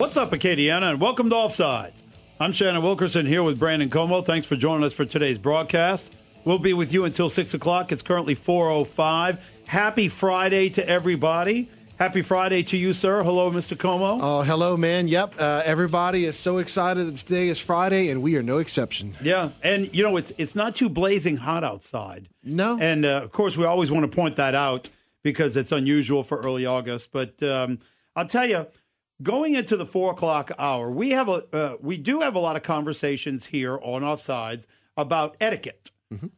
What's up, Acadiana, and welcome to Offsides. I'm Shannon Wilkerson here with Brandon Comeaux. Thanks for joining us for today's broadcast. We'll be with you until 6 o'clock. It's currently 4:05. Happy Friday to everybody. Happy Friday to you, sir. Hello, Mr. Comeaux. Oh, hello, man. Yep. Everybody is so excited that today is Friday, and we are no exception. Yeah, and, you know, it's not too blazing hot outside. No. And, of course, we always want to point that out because it's unusual for early August. But I'll tell you, going into the 4 o'clock hour, we do have a lot of conversations here on Offsides about etiquette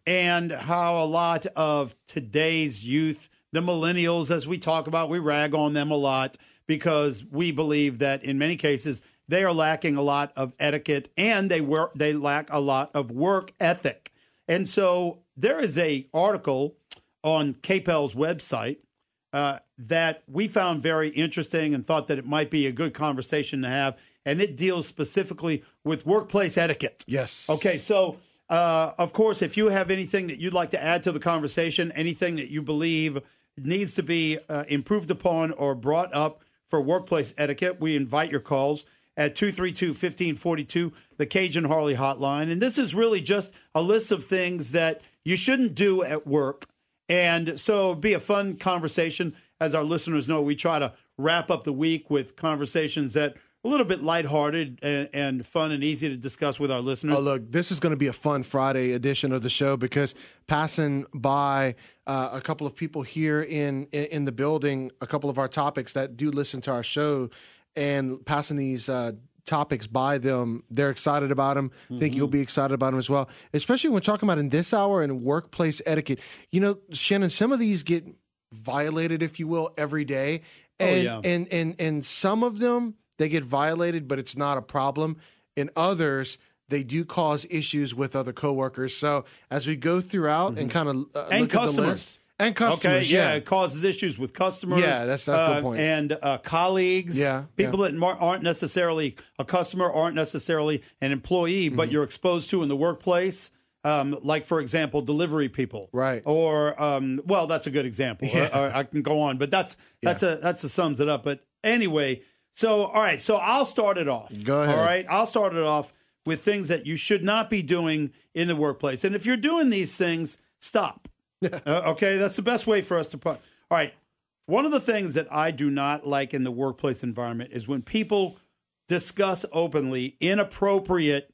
and how a lot of today's youth, the millennials, as we talk about, we rag on them a lot because we believe that in many cases they are lacking a lot of etiquette and they lack a lot of work ethic. And so there is a article on KPEL's website that we found very interesting and thought that it might be a good conversation to have, and it deals specifically with workplace etiquette. Yes. Okay, so of course, if you have anything that you'd like to add to the conversation, anything that you believe needs to be improved upon or brought up for workplace etiquette, we invite your calls at 232-1542, the Cajun Harley hotline. And this is really just a list of things that you shouldn't do at work. And so it'd be a fun conversation. As our listeners know, we try to wrap up the week with conversations that are a little bit lighthearted and fun and easy to discuss with our listeners. Oh, look, this is going to be a fun Friday edition of the show because passing by a couple of people here in the building, a couple of our topics that do listen to our show, and passing these topics by them, they're excited about them. I think you'll be excited about them as well, especially when we're talking about in this hour and workplace etiquette. You know, Shannon, some of these get violated, if you will, every day. And, and some of them, they get violated, but it's not a problem. In others, they do cause issues with other coworkers. So as we go throughout and kind of look customers. at the list. And customers, okay, yeah. It causes issues with customers. Yeah, that's a good point. And colleagues. Yeah. People that aren't necessarily a customer, aren't necessarily an employee, but you're exposed to in the workplace. Like, for example, delivery people. Right. Or, well, that's a good example. Yeah. I can go on, but that's a sums it up. But anyway, so, all right, so I'll start it off. Go ahead. All right, I'll start it off with things that you should not be doing in the workplace. And if you're doing these things, stop. Okay, that's the best way for us to put. All right, one of the things that I do not like in the workplace environment is when people discuss openly inappropriate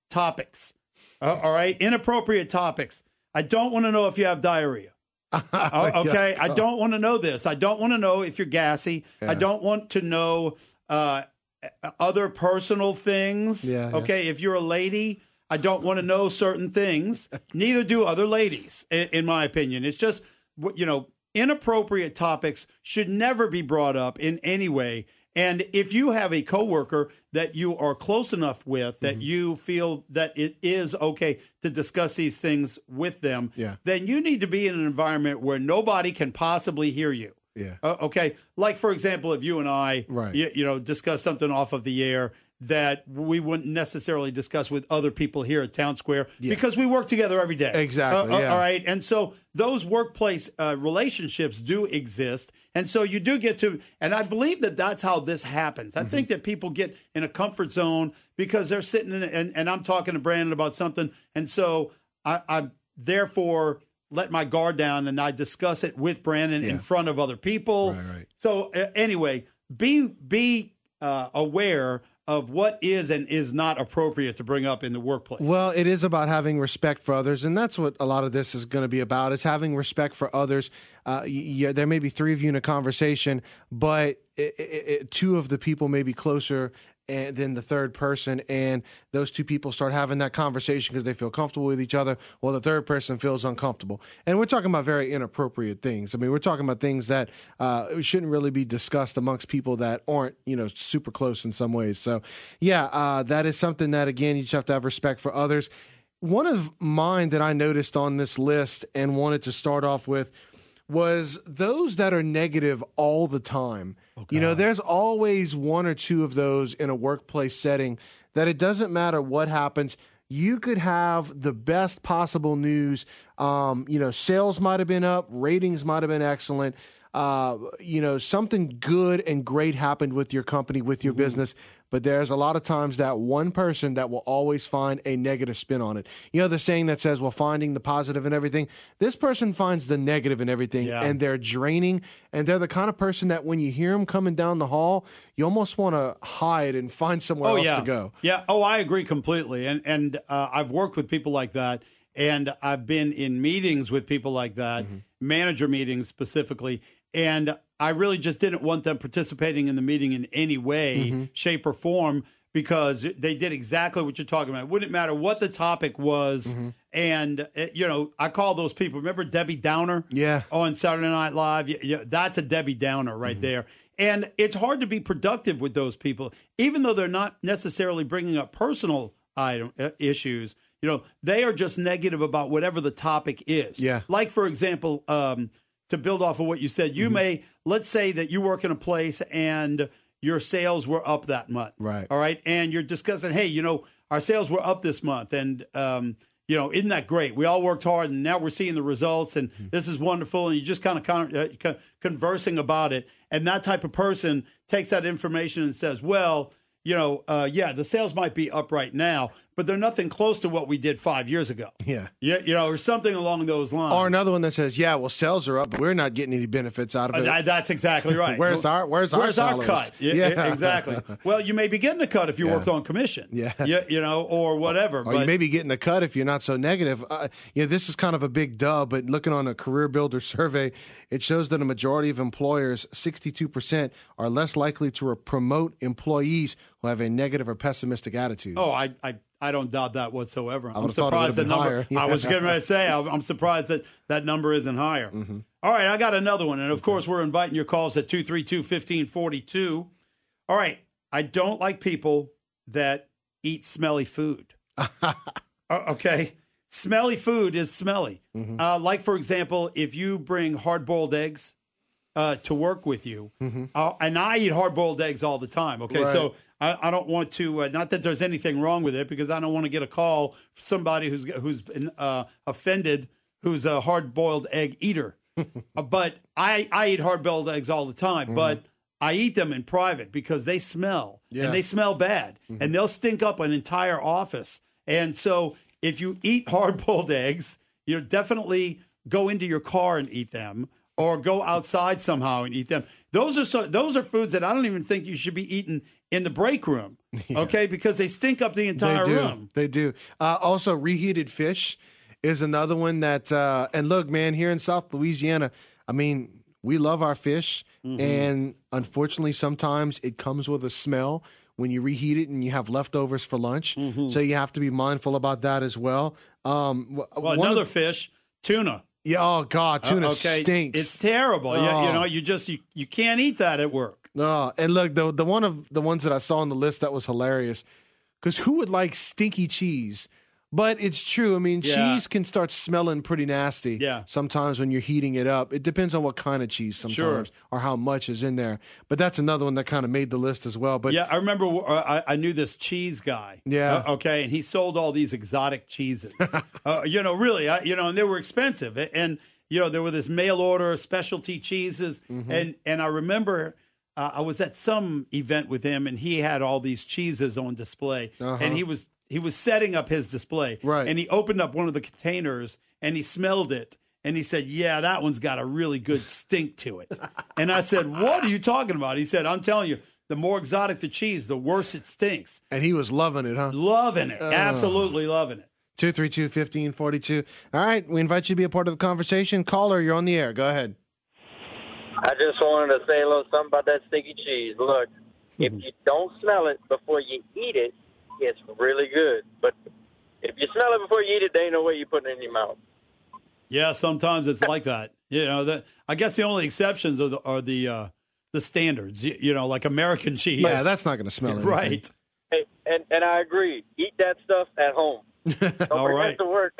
topics. All right, inappropriate topics. I don't want to know if you have diarrhea. Okay, I don't want to know this. I don't want to know if you're gassy. I don't want to know other personal things. Okay, if you're a lady, I don't want to know certain things. Neither do other ladies, in my opinion. It's just, you know, inappropriate topics should never be brought up in any way. And if you have a coworker that you are close enough with that you feel that it is okay to discuss these things with them, then you need to be in an environment where nobody can possibly hear you. Okay. Like, for example, if you and I, you know, discuss something off of the air that we wouldn't necessarily discuss with other people here at Town Square because we work together every day. Exactly. All right. And so those workplace relationships do exist. And so you do get to, and I believe that that's how this happens. I think that people get in a comfort zone because they're sitting in, and I'm talking to Brandon about something. And so I therefore let my guard down and I discuss it with Brandon in front of other people. Right. So anyway, be aware of what is and is not appropriate to bring up in the workplace. Well, it is about having respect for others, and that's what a lot of this is going to be about. It's having respect for others. There may be three of you in a conversation, but two of the people may be closer than the third person, and those two people start having that conversation because they feel comfortable with each other, while the third person feels uncomfortable. And we're talking about very inappropriate things. I mean, we're talking about things that shouldn't really be discussed amongst people that aren't, you know, super close in some ways. So, that is something that, again, you just have to have respect for others. One of mine that I noticed on this list and wanted to start off with was those that are negative all the time. Okay. You know, there's always one or two of those in a workplace setting that it doesn't matter what happens. You could have the best possible news. Sales might have been up, ratings might have been excellent. something good and great happened with your company, with your business, but there's a lot of times that one person that will always find a negative spin on it. You know, the saying that says, well, finding the positive in everything. This person finds the negative in everything, and they're draining, and they're the kind of person that when you hear them coming down the hall, you almost want to hide and find somewhere else to go. Yeah. Oh, I agree completely. And I've worked with people like that, and I've been in meetings with people like that, manager meetings specifically, and I really just didn't want them participating in the meeting in any way, shape, or form, because they did exactly what you're talking about. It wouldn't matter what the topic was. And, I call those people, remember Debbie Downer? Yeah. On Saturday Night Live? Yeah, that's a Debbie Downer right there. And it's hard to be productive with those people, even though they're not necessarily bringing up personal issues. They are just negative about whatever the topic is. Yeah. Like, for example, to build off of what you said, you may, let's say that you work in a place and your sales were up that month. Right. All right. And you're discussing, hey, our sales were up this month. And, isn't that great? We all worked hard and now we're seeing the results and this is wonderful. And you just kind of conversing about it. And that type of person takes that information and says, well, the sales might be up right now, but they're nothing close to what we did 5 years ago. Yeah. Or something along those lines. Or another one that says, yeah, well, sales are up, but we're not getting any benefits out of it. That's exactly right. Where's our cut? Yeah, exactly. Well, you may be getting a cut if you worked on commission. Yeah. Or whatever. Or you may be getting a cut if you're not so negative. This is kind of a big dub, but looking on a Career Builder survey, it shows that a majority of employers, 62%, are less likely to promote employees who have a negative or pessimistic attitude. Oh, I don't doubt that whatsoever. I'm surprised the number. I was getting ready to say I'm surprised that number isn't higher. All right, I got another one, and of course we're inviting your calls at 232-1542. All right, I don't like people that eat smelly food. Okay, smelly food is smelly. Like for example, if you bring hard-boiled eggs to work with you, and I eat hard-boiled eggs all the time. Okay, right. So. I don't want to, not that there's anything wrong with it, because I don't want to get a call from somebody who's been offended, who's a hard-boiled egg eater. But I eat hard-boiled eggs all the time, but I eat them in private because they smell, and they smell bad, and they'll stink up an entire office. And so if you eat hard-boiled eggs, definitely go into your car and eat them, or go outside somehow and eat them. Those are foods that I don't even think you should be eating in the break room, okay? Because they stink up the entire room. They do. Also, reheated fish is another one that, and look, man, here in South Louisiana, I mean, we love our fish, and unfortunately, sometimes it comes with a smell when you reheat it and you have leftovers for lunch. So you have to be mindful about that as well. Another fish, tuna. Yeah. Oh God, tuna stinks. It's terrible. Oh. You can't eat that at work. No, and look, the one of the ones that I saw on the list that was hilarious, because who would like stinky cheese? But it's true. I mean, cheese can start smelling pretty nasty. Yeah. Sometimes when you're heating it up, it depends on what kind of cheese sometimes or how much is in there. But that's another one that kind of made the list as well. But yeah, I remember I knew this cheese guy. Yeah. Okay, and he sold all these exotic cheeses. Really, and they were expensive. And there were this mail order specialty cheeses, and I remember. I was at some event with him, and he had all these cheeses on display, and he was setting up his display, right? And he opened up one of the containers, and he smelled it, and he said, "Yeah, that one's got a really good stink to it." And I said, "What are you talking about?" He said, "I'm telling you, the more exotic the cheese, the worse it stinks." And he was loving it, huh? Loving it, absolutely loving it. 232-1542. All right, we invite you to be a part of the conversation. Caller, you're on the air. Go ahead. I just wanted to say a little something about that sticky cheese. Look, if you don't smell it before you eat it, it's really good. But if you smell it before you eat it, there ain't no way you put it in your mouth. Yeah, sometimes it's like that. I guess the only exceptions are the standards. Like American cheese. Yeah, that's not going to smell anything. Right. Hey, and I agree. Eat that stuff at home. Don't All bring right. it to work.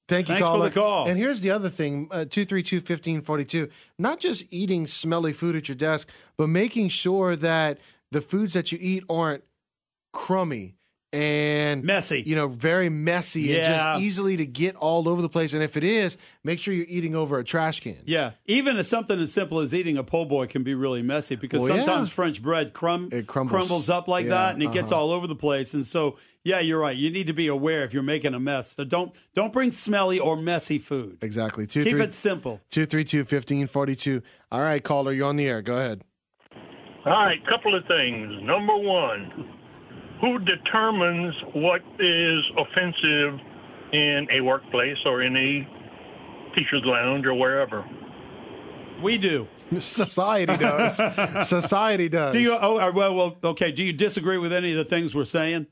Thank you, Thanks caller. for the call. And here's the other thing, 232-1542. Not just eating smelly food at your desk, but making sure that the foods that you eat aren't crummy and messy. Very messy and just easily to get all over the place. And if it is, make sure you're eating over a trash can. Yeah, even something as simple as eating a po' boy can be really messy because sometimes French bread crumbles up like that, and it gets all over the place. And so, yeah, you're right. You need to be aware if you're making a mess. So don't bring smelly or messy food. Exactly. Keep it simple. 232-1542. All right, caller, you're on the air. Go ahead. All right, couple of things. Number one, who determines what is offensive in a workplace or in a teacher's lounge or wherever? We do. Society does. Society does. Do you? Well, okay. Do you disagree with any of the things we're saying?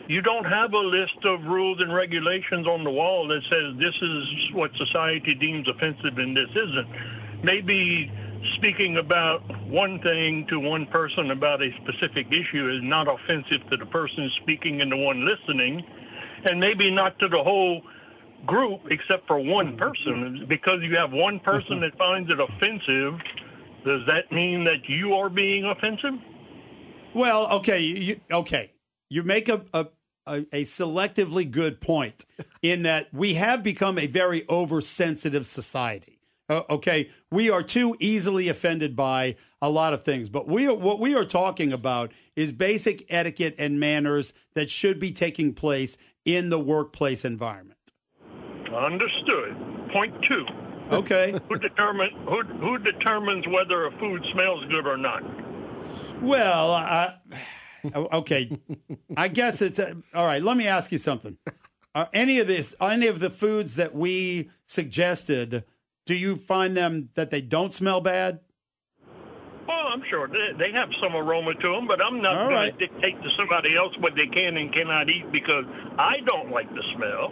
You don't have a list of rules and regulations on the wall that says this is what society deems offensive and this isn't. Maybe speaking about one thing to one person about a specific issue is not offensive to the person speaking and the one listening, and maybe not to the whole group except for one person. Because you have one person that finds it offensive, does that mean that you are being offensive? Well, okay. You make a selectively good point in that we have become a very oversensitive society. Okay, we are too easily offended by a lot of things, but what we are talking about is basic etiquette and manners that should be taking place in the workplace environment. Understood. Point two. Okay. Who determines whether a food smells good or not? Well, okay. I guess it's all right. Let me ask you something. Any of the foods that we suggested, do you find them that they don't smell bad? Well, I'm sure they have some aroma to them, but I'm not going to dictate to somebody else what they can and cannot eat because I don't like the smell.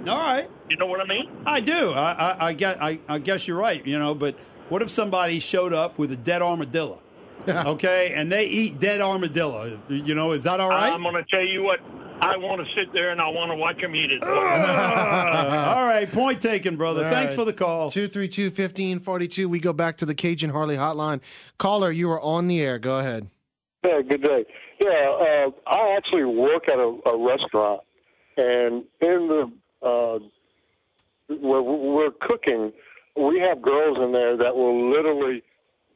All right. You know what I mean? I do. I guess you're right, but what if somebody showed up with a dead armadillo? Okay, and they eat dead armadillo. Is that all right? I'm going to tell you what. I want to sit there and I want to watch them eat it. All right, point taken, brother. All Thanks right. for the call. 232-1542. We go back to the Cajun Harley hotline. Caller, you are on the air. Go ahead. Yeah, good day. Yeah, I actually work at a restaurant, and in the where we're cooking, we have girls in there that will literally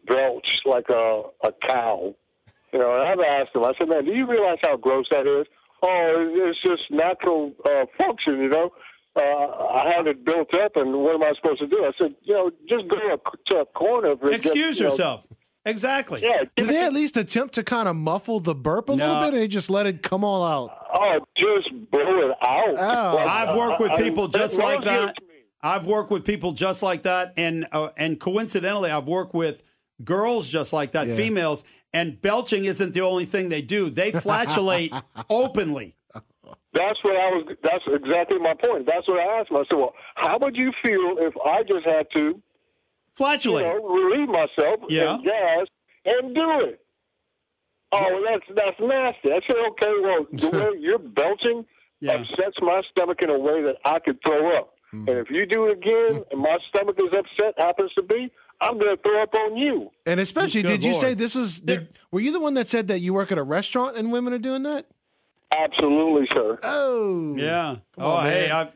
belch like a cow. And I've asked them, I said, man, do you realize how gross that is? Oh, it's just natural function, I had it built up, and what am I supposed to do? I said, just go to a corner. Excuse yourself. Exactly. Yeah. Do they at least attempt to kind of muffle the burp a little bit, or they just let it come all out? Oh, just blow it out. Oh. I've worked with people just like that. I've worked with people just like that, and coincidentally, I've worked with girls just like that, females. And belching isn't the only thing they do. They flatulate openly. That's exactly my point. That's what I asked myself. Well, how would you feel if I just had to flatulate, relieve myself in gas and do it? Oh, that's nasty. I said, okay, well, the way you're belching upsets my stomach in a way that I could throw up. And if you do it again and my stomach is upset, happens to be, I'm going to throw up on you. And especially, did you say this is, were you the one that said that you work at a restaurant and women are doing that? Absolutely, sir. Oh. Yeah. Hey,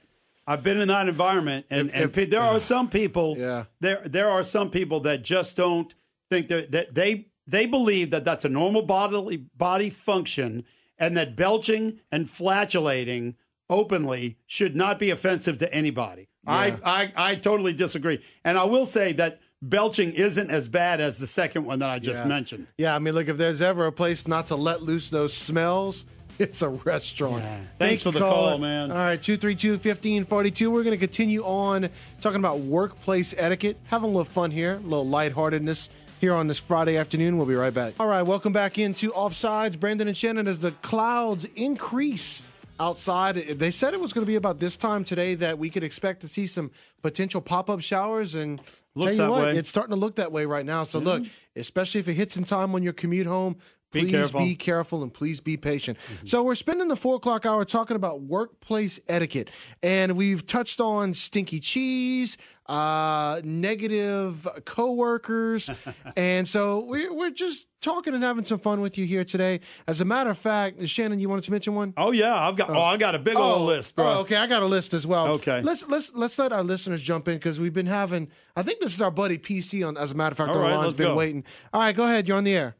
I've been in that environment, and there are some people, there are some people that just don't think that they believe that that's a normal body function, and that belching and flatulating openly should not be offensive to anybody. Yeah. I totally disagree. And I will say that belching isn't as bad as the second one that I just mentioned. Yeah, I mean, look, if there's ever a place not to let loose those smells, it's a restaurant. Yeah. Thanks for the call, man. All right, 232-1542. We're going to continue on talking about workplace etiquette, having a little fun here, a little lightheartedness here on this Friday afternoon. We'll be right back. All right, welcome back into Offsides. Brandon and Shannon, as the clouds increase outside, they said it was going to be about this time today that we could expect to see some potential pop-up showers, and looks that way. It's starting to look that way right now. So look, especially if it hits in time on your commute home, Please be careful and please be patient. So we're spending the 4 o'clock hour talking about workplace etiquette, and we've touched on stinky cheese, negative coworkers, and so we're just talking and having some fun with you here today. As a matter of fact, Shannon, you wanted to mention one? Oh yeah, I got a big old list, bro. Oh, okay, I got a list as well. Okay, let's let our listeners jump in because we've been having. I think this is our buddy PC on. As a matter of fact, all the right, line's been waiting. All right, go ahead. You're on the air.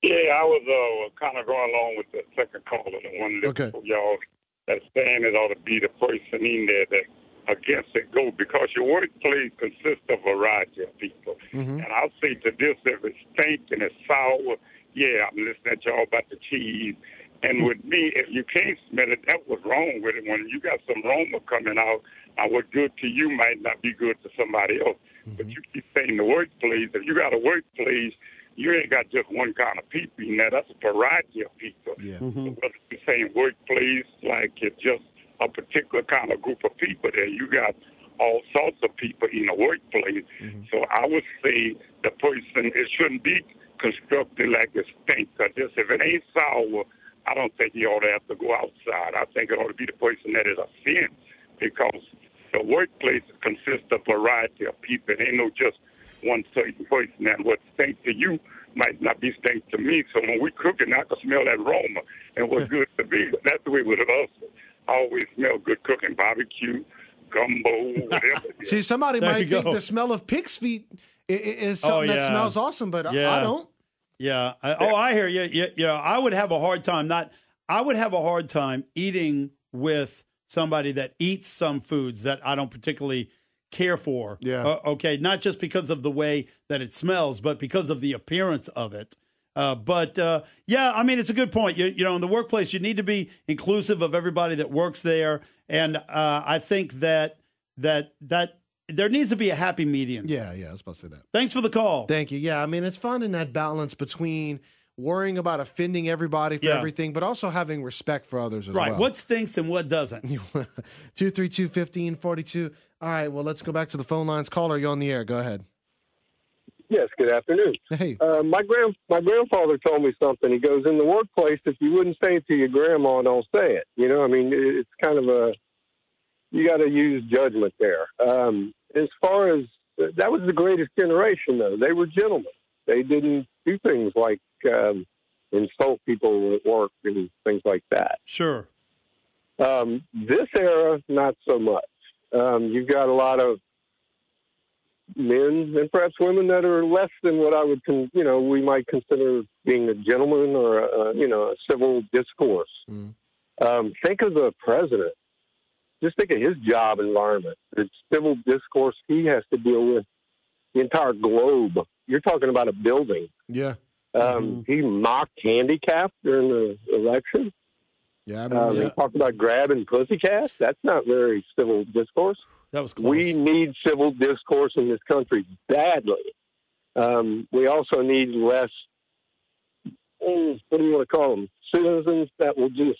Yeah, I was kind of going along with the second caller, the one that y'all that's saying it ought to be the person in there that against it go, because your workplace consists of a variety of people. And I'll say to this, if it stinks and it's sour, yeah, I'm listening to y'all about the cheese. And with me, if you can't smell it, that was wrong with it. When you got some aroma coming out, what's good to you might not be good to somebody else. But you keep saying the workplace. If you got a workplace, you ain't got just one kind of people in there. That's a variety of people. Yeah. So whether you're saying workplace, like it's just a particular kind of group of people there, you got all sorts of people in a workplace. So I would say the person, it shouldn't be constructed like it stinks. Just if it ain't sour, I don't think you ought to have to go outside. I think it ought to be the person that is a sin, because the workplace consists of a variety of people. It ain't no just one certain person, and what stinks to you might not be stink to me. So when we cooking, I can smell that aroma, and what's good to me. That's the way with us. I always smell good cooking, barbecue, gumbo, whatever. See, somebody might think the smell of pig's feet is something that smells awesome, but I don't. Yeah. I hear you. You know, I would have a hard time eating with somebody that eats some foods that I don't particularly care for. Yeah. Okay. Not just because of the way that it smells, but because of the appearance of it. Yeah, I mean, it's a good point. You know, in the workplace, you need to be inclusive of everybody that works there. And I think that there needs to be a happy median. Yeah, I was supposed to say that. Thanks for the call. Thank you. Yeah, I mean, it's finding that balance between worrying about offending everybody for everything, but also having respect for others as well. Right. What stinks and what doesn't. 232-1542. All right, well, let's go back to the phone lines. Caller, you're on the air. Go ahead. Yes, good afternoon. Hey. My grandfather told me something. He goes, in the workplace, if you wouldn't say it to your grandma, don't say it. You know, I mean, it's kind of you got to use judgment there. As far as, that was the greatest generation, though. They were gentlemen. They didn't do things like insult people at work and things like that. Sure. This era, not so much. You've got a lot of men and perhaps women that are less than what I would, we might consider being a gentleman or a civil discourse. Think of the president. Just think of his job environment. The civil discourse he has to deal with, the entire globe. You're talking about a building. Yeah. He mocked handicapped during the election. Yeah, I mean, They talked about grabbing pussycats. That's not very civil discourse. That was close. We need civil discourse in this country badly. We also need less, what do you want to call them, citizens that will just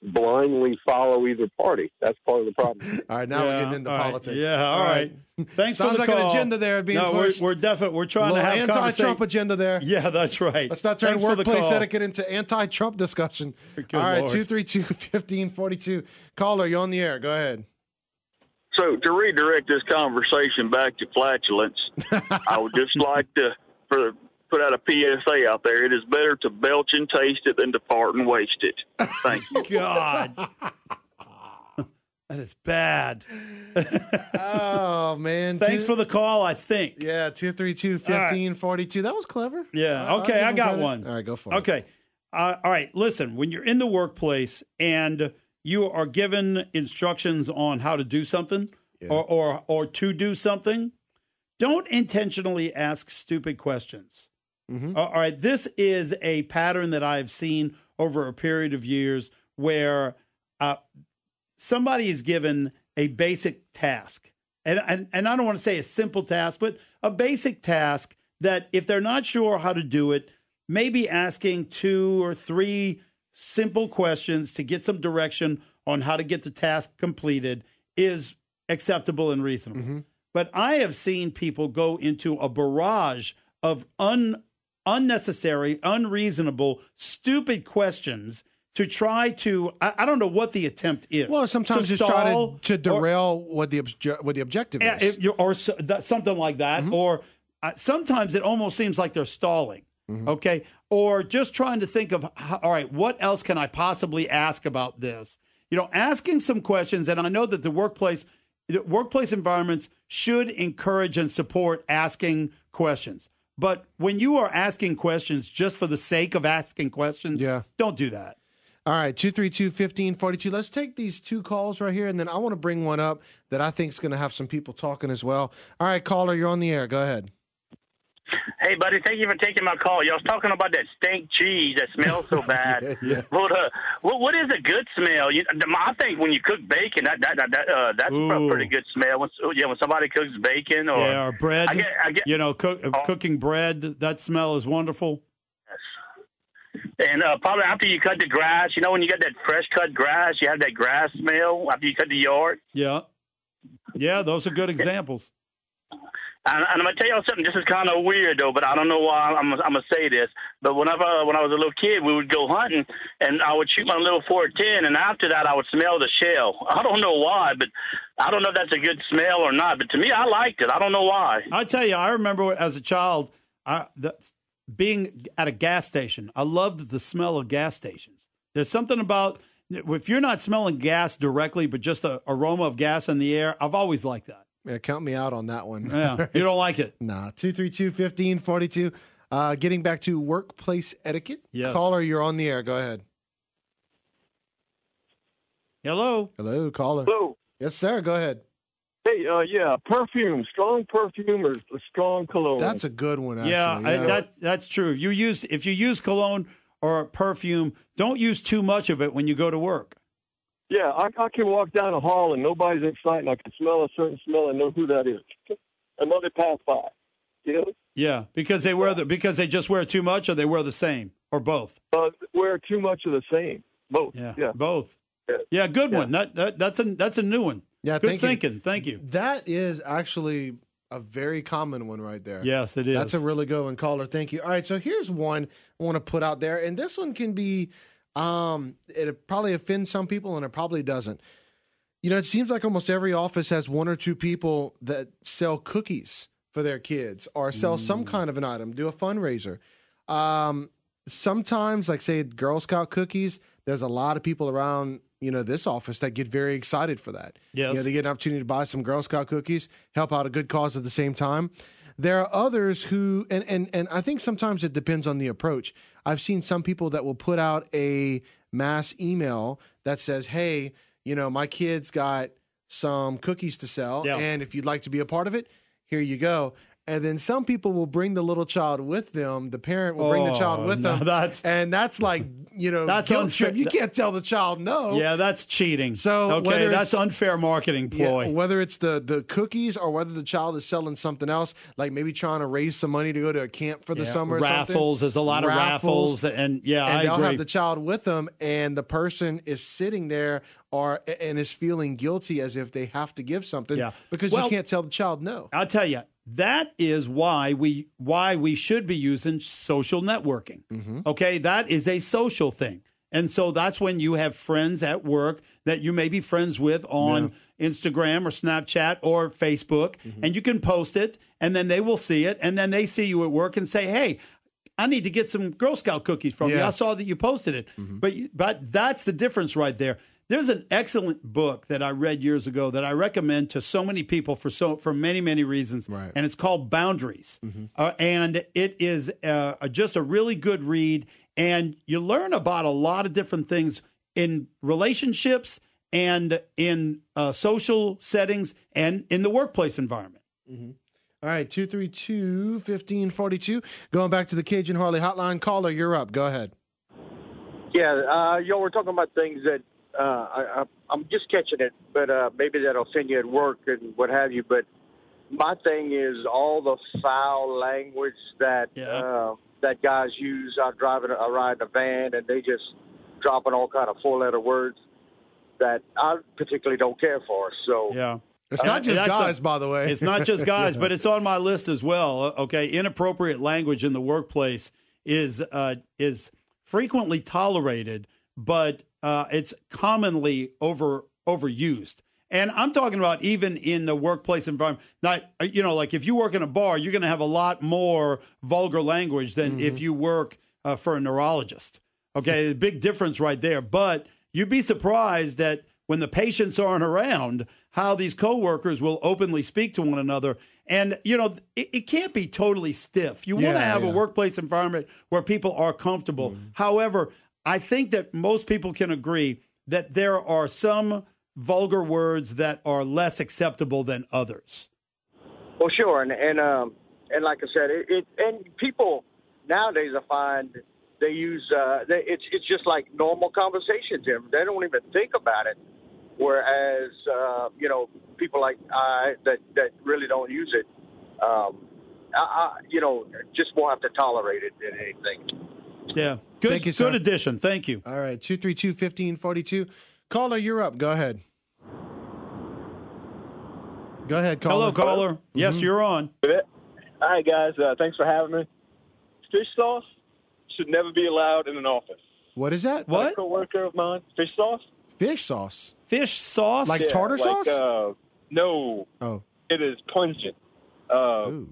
blindly follow either party. That's part of the problem. All right, now we're getting into politics. Yeah, all right. Thanks for the call. Sounds like an agenda there being pushed. We're definitely, we're trying to have anti-Trump agenda there. Yeah, that's right. Let's not turn workplace etiquette into anti-Trump discussion. Good all right, Lord. 232-1542. Caller, you're on the air. Go ahead. So to redirect this conversation back to flatulence, I would just like to put out a PSA out there. It is better to belch and taste it than to fart and waste it. Thank you. God. That is bad. Oh, man. Thanks for the call, I think. Yeah, 232-1542. That was clever. Yeah. Okay, I got one. All right, go for it. Okay. All right, listen, when you're in the workplace and you are given instructions on how to do something or to do something, don't intentionally ask stupid questions. All right, this is a pattern that I've seen over a period of years where somebody is given a basic task. And I don't want to say a simple task, but a basic task that if they're not sure how to do it, maybe asking 2 or 3 simple questions to get some direction on how to get the task completed is acceptable and reasonable. But I have seen people go into a barrage of unnecessary, unreasonable, stupid questions to try to, I don't know what the attempt is. Well, sometimes just try to derail what the objective is. Or something like that. Mm-hmm. Or sometimes it almost seems like they're stalling, okay? Or just trying to think of, all right, what else can I possibly ask about this? Asking some questions, and I know that the workplace environments should encourage and support asking questions. But when you are asking questions just for the sake of asking questions, don't do that. All right, 232-1542. Let's take these two calls right here, and then I want to bring one up that I think is going to have some people talking as well. All right, caller, you're on the air. Go ahead. Hey, buddy, thank you for taking my call. Y'all was talking about that stink cheese that smells so bad. What is a good smell? I think when you cook bacon, that's a pretty good smell. When somebody cooks bacon or bread. Cooking bread, that smell is wonderful. And probably after you cut the grass, when you get that fresh cut grass, you have that grass smell after you cut the yard. Yeah, those are good examples. And I'm going to tell y'all something. This is kind of weird, though, but I don't know why I'm going to say this. But when I was a little kid, we would go hunting, and I would shoot my little 410, and after that, I would smell the shell. I don't know why, but I don't know if that's a good smell or not. But to me, I liked it. I don't know why. I tell you, I remember as a child being at a gas station. I loved the smell of gas stations. There's something about if you're not smelling gas directly, but just the aroma of gas in the air, I've always liked that. Yeah, count me out on that one. Yeah, you don't like it. Nah, 232-1542. Getting back to workplace etiquette. Yes. Caller, you're on the air. Go ahead. Hello, caller. Hello. Yes, sir. Go ahead. Hey, perfume, strong perfume or strong cologne. That's a good one, actually. Yeah, that's true. If you use cologne or perfume, don't use too much of it when you go to work. Yeah, I can walk down a hall and nobody's in sight, and I can smell a certain smell and know who that is. I know they pass by. Yeah, because because they just wear too much, or they wear the same, or both. Wear too much of the same. Both. Yeah. Both. Yeah, good one. That's a new one. Yeah, good thinking. Thank you. That is actually a very common one right there. Yes, it is. That's a really good one, caller. Thank you. All right, so here's one I want to put out there, and this one can be. It probably offends some people, and it probably doesn't. It seems like almost every office has one or two people that sell cookies for their kids or sell some kind of an item, do a fundraiser. Sometimes, like say Girl Scout cookies, there's a lot of people around, this office that get very excited for that. Yes. They get an opportunity to buy some Girl Scout cookies, help out a good cause at the same time. There are others who, and I think sometimes it depends on the approach. I've seen some people that will put out a mass email that says, hey, my kid's got some cookies to sell, and if you'd like to be a part of it, here you go. And then some people will bring the little child with them. The parent will bring the child with them. And that's like, that's unfair. You can't tell the child no. Yeah, that's cheating. So that's unfair marketing ploy. Yeah, whether it's the cookies or whether the child is selling something else, like maybe trying to raise some money to go to a camp for the summer. Raffles. There's a lot of raffles. And I they'll agree. have the child with them, and the person is sitting there and is feeling guilty as if they have to give something because you can't tell the child no. I'll tell you. That is why we should be using social networking. Mm-hmm. Okay, that is a social thing. And so that's when you have friends at work that you may be friends with on Instagram or Snapchat or Facebook, and you can post it, and then they will see it, and then they see you at work and say, hey, I need to get some Girl Scout cookies from you. I saw that you posted it. Mm-hmm. But that's the difference right there. There's an excellent book that I read years ago that I recommend to so many people for many, many reasons, and it's called Boundaries. Mm-hmm. And it is just a really good read, and you learn about a lot of different things in relationships and in social settings and in the workplace environment. Mm-hmm. All right, 232-1542. Going back to the Cajun Harley hotline. Caller, you're up. Go ahead. Yeah, y'all were talking about things that I'm just catching it, but maybe that'll send you at work and what have you. But my thing is all the foul language that that guys use out riding a van, and they just dropping all kind of 4-letter words that I particularly don't care for. So It's not just guys, by the way. It's not just guys, but it's on my list as well. Okay, inappropriate language in the workplace is frequently tolerated, but it's commonly overused. And I'm talking about even in the workplace environment. Now, like if you work in a bar, you're going to have a lot more vulgar language than if you work for a neurologist. Okay, big difference right there. But you'd be surprised that when the patients aren't around, how these coworkers will openly speak to one another. And, it can't be totally stiff. You want to have a workplace environment where people are comfortable. However, I think that most people can agree that there are some vulgar words that are less acceptable than others. Well, sure. And like I said, and people nowadays I find they use it's just like normal conversations. They don't even think about it. Whereas, people like I that really don't use it, just won't have to tolerate it in anything. Yeah. Good, Thank you, sir. Good addition. Thank you. All right, 232-1542. Caller, you're up. Go ahead. Go ahead, caller. Hello, caller. Yes, you're on. Hi, guys. Thanks for having me. Fish sauce should never be allowed in an office. What is that? What? A coworker of mine. Fish sauce. Fish sauce. Fish sauce? Like tartar sauce? No. Oh. It is pungent. Ooh.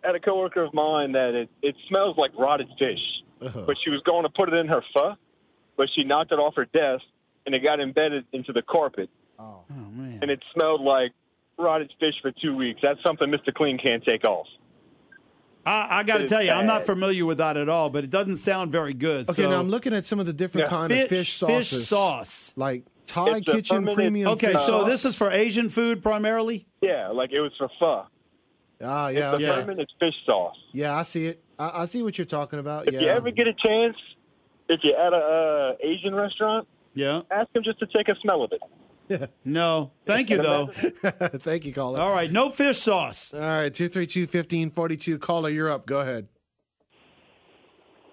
I had a coworker of mine that it smells like rotted fish. But she was going to put it in her pho, but she knocked it off her desk, and it got embedded into the carpet. Oh, man. And it smelled like rotted fish for 2 weeks. That's something Mr. Clean can't take off. I got to tell you, I'm not familiar with that at all, but it doesn't sound very good. Okay, so. now I'm looking at some of the different kind of fish sauces. Fish sauce. Like Thai It's a Kitchen fermented- Premium Okay, fish so sauce. this is for Asian food primarily? Yeah, like it was for pho. Ah, yeah, It's a okay. fermented fish sauce. Yeah, I see it. I see what you're talking about. If yeah. you ever get a chance, if you're at a Asian restaurant, ask them just to take a smell of it. No. Thank you, though. Thank you, caller. All right, no fish sauce. All right, 232-1542. Caller, you're up. Go ahead.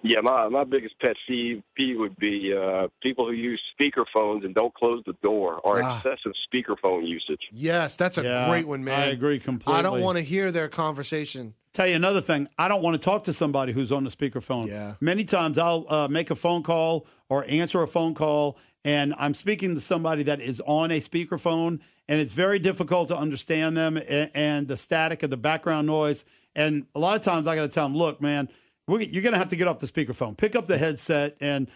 Yeah, my biggest pet peeve would be people who use speakerphones and don't close the door, or excessive speakerphone usage. Yes, that's a great one, man. I agree completely. I don't want to hear their conversation. Tell you another thing. I don't want to talk to somebody who's on the speakerphone. Yeah. Many times I'll make a phone call or answer a phone call, and I'm speaking to somebody that is on a speakerphone, and it's very difficult to understand them and the static of the background noise. And a lot of times I got to tell them, look, man, you're going to have to get off the speakerphone. Pick up the headset, and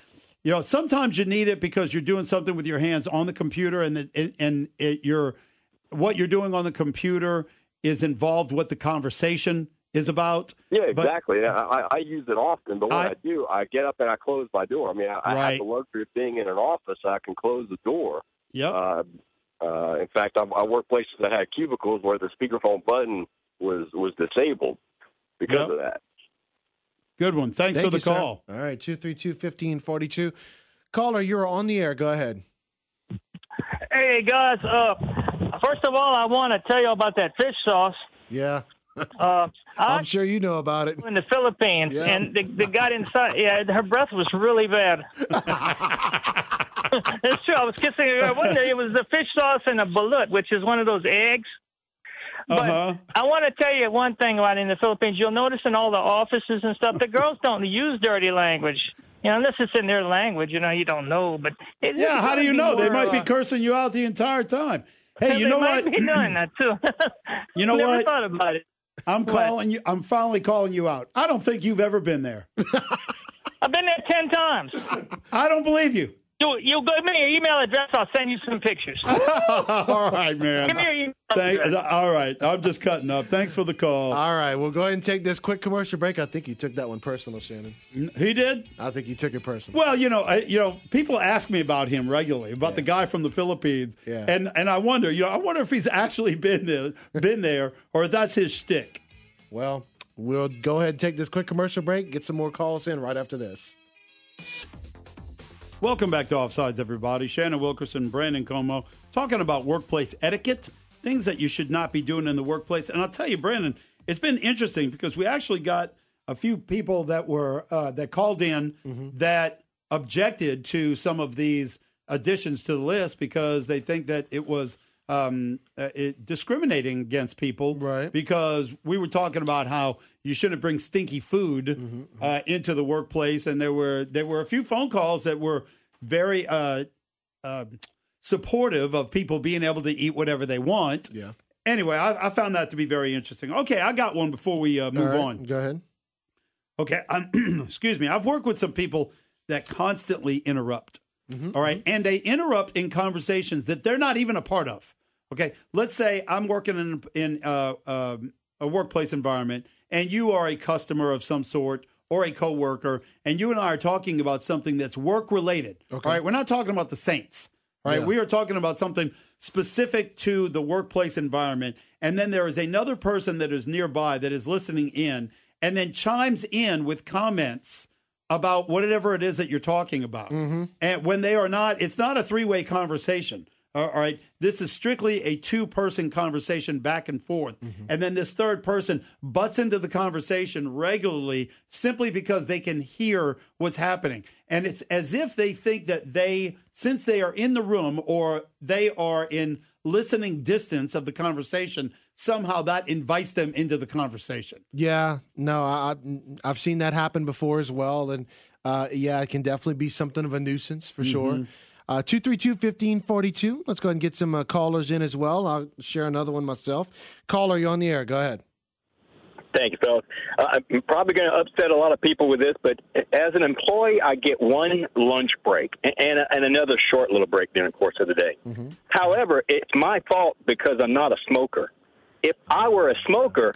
sometimes you need it because you're doing something with your hands on the computer, and what you're doing on the computer is involved what the conversation is about. Yeah, exactly. I use it often, but when I do, I get up and I close my door. I mean, I have the luxury of being in an office. I can close the door. Yep. In fact, I work places that had cubicles where the speakerphone button was disabled because of that. Good one. Thanks for the call. Sir. All right, 232-1542. Caller, you're on the air. Go ahead. Hey, guys. First of all, I want to tell you about that fish sauce. Yeah. I'm sure you know about it. In the Philippines, and the guy inside, her breath was really bad. It's true. I was kissing her one day. It was the fish sauce and a balut, which is one of those eggs. But I want to tell you one thing about in the Philippines. You'll notice in all the offices and stuff, the girls don't use dirty language. Unless it's in their language, you don't know. But how do you know? They might be cursing you out the entire time. Hey, you know what? They might be doing that too. You know Never what? thought about it. I'm finally calling you out. I don't think you've ever been there. I've been there 10 times. I don't believe you. You give me your email address. I'll send you some pictures. All right, man. Give me your email address. All right. I'm just cutting up. Thanks for the call. All right. We'll go ahead and take this quick commercial break. I think he took that one personal, Shannon. He did? I think he took it personal. Well, people ask me about him regularly, about the guy from the Philippines. Yeah. And I wonder, if he's actually been there or if that's his shtick. Well, we'll go ahead and take this quick commercial break, get some more calls in right after this. Welcome back to Offsides, everybody. Shannon Wilkerson, Brandon Comeaux, talking about workplace etiquette, things that you should not be doing in the workplace. And I'll tell you, Brandon, it's been interesting because we actually got a few people that were that called in that objected to some of these additions to the list because they think that it was discriminating against people, right? Because we were talking about how you shouldn't bring stinky food into the workplace, and there were a few phone calls that were very supportive of people being able to eat whatever they want. Yeah. Anyway, I found that to be very interesting. Okay, I got one before we move on. Go ahead. Okay, excuse me. I've worked with some people that constantly interrupt. All right, and they interrupt in conversations that they're not even a part of. Okay, let's say I'm working in a workplace environment, and you are a customer of some sort or a coworker, and you and I are talking about something that's work related. Okay. All right, we're not talking about the Saints. All right, we are talking about something specific to the workplace environment, and then there is another person that is nearby that is listening in, and then chimes in with comments about whatever it is that you're talking about. And when they are not, it's not a three-way conversation. All right. This is strictly a two-person conversation back and forth. And then this third person butts into the conversation regularly simply because they can hear what's happening. And it's as if they think that since they are in the room or they are in listening distance of the conversation, somehow that invites them into the conversation. Yeah, no, I've seen that happen before as well. And it can definitely be something of a nuisance for sure. 232-1542. Let's go ahead and get some callers in as well. I'll share another one myself. Caller, you're on the air. Go ahead. Thank you, fellas. I'm probably going to upset a lot of people with this, but as an employee, I get one lunch break and another short little break during the course of the day. However, it's my fault because I'm not a smoker. If I were a smoker,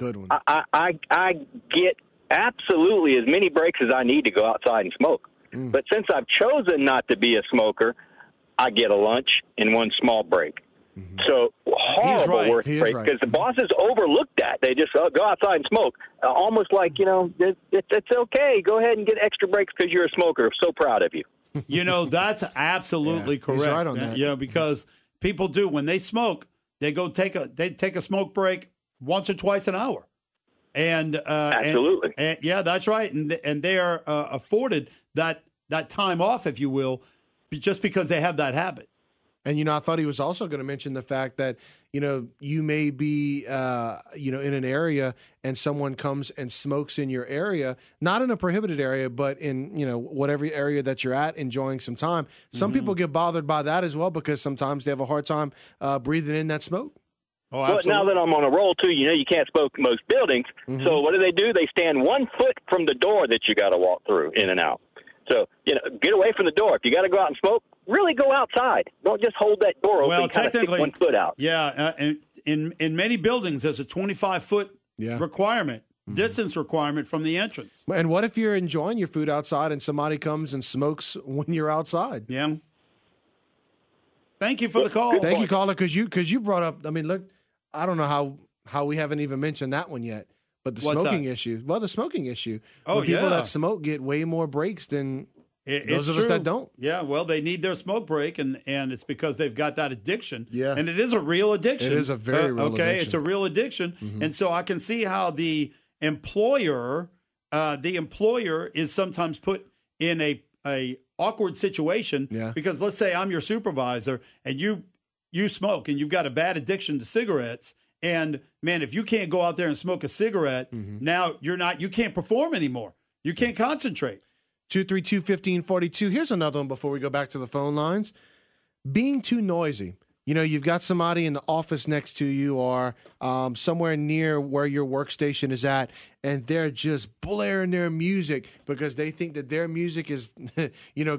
I get absolutely as many breaks as I need to go outside and smoke. But since I've chosen not to be a smoker, I get a lunch and one small break. So horrible work break because the bosses overlook that. They just go outside and smoke, almost like, it's okay. Go ahead and get extra breaks because you're a smoker. I'm so proud of you. That's absolutely correct. He's right on that. Because people do when they smoke, they take a smoke break once or twice an hour. And absolutely, and that's right. And they are afforded that time off, if you will, just because they have that habit. And, I thought he was also going to mention the fact that, you may be, in an area and someone comes and smokes in your area, not in a prohibited area, but in, whatever area that you're at, enjoying some time. Some people get bothered by that as well because sometimes they have a hard time breathing in that smoke. Oh, but now that I'm on a roll, too, you can't smoke in most buildings. So what do? They stand 1 foot from the door that you got to walk through in and out. So, get away from the door. If you got to go out and smoke, really go outside. Don't just hold that door open and kind of stick 1 foot out. Yeah, in many buildings, there's a 25-foot requirement, distance requirement from the entrance. And what if you're enjoying your food outside and somebody comes and smokes when you're outside? Yeah. Thank you for the call. Thank you, caller, because you brought up, look, I don't know how we haven't even mentioned that one yet. But the smoking issue. Well, the smoking issue. Oh, people that smoke get way more breaks than those of us that don't. Yeah, well, they need their smoke break, and it's because they've got that addiction. Yeah. And it is a real addiction. It is a very real addiction. It's a real addiction. And so I can see how the employer is sometimes put in a awkward situation because let's say I'm your supervisor and you smoke and you've got a bad addiction to cigarettes. And man, if you can't go out there and smoke a cigarette, now you can't perform anymore. You can't concentrate. 232-1542. Here's another one before we go back to the phone lines. Being too noisy. You've got somebody in the office next to you or somewhere near where your workstation is at, and they're just blaring their music because they think that their music is,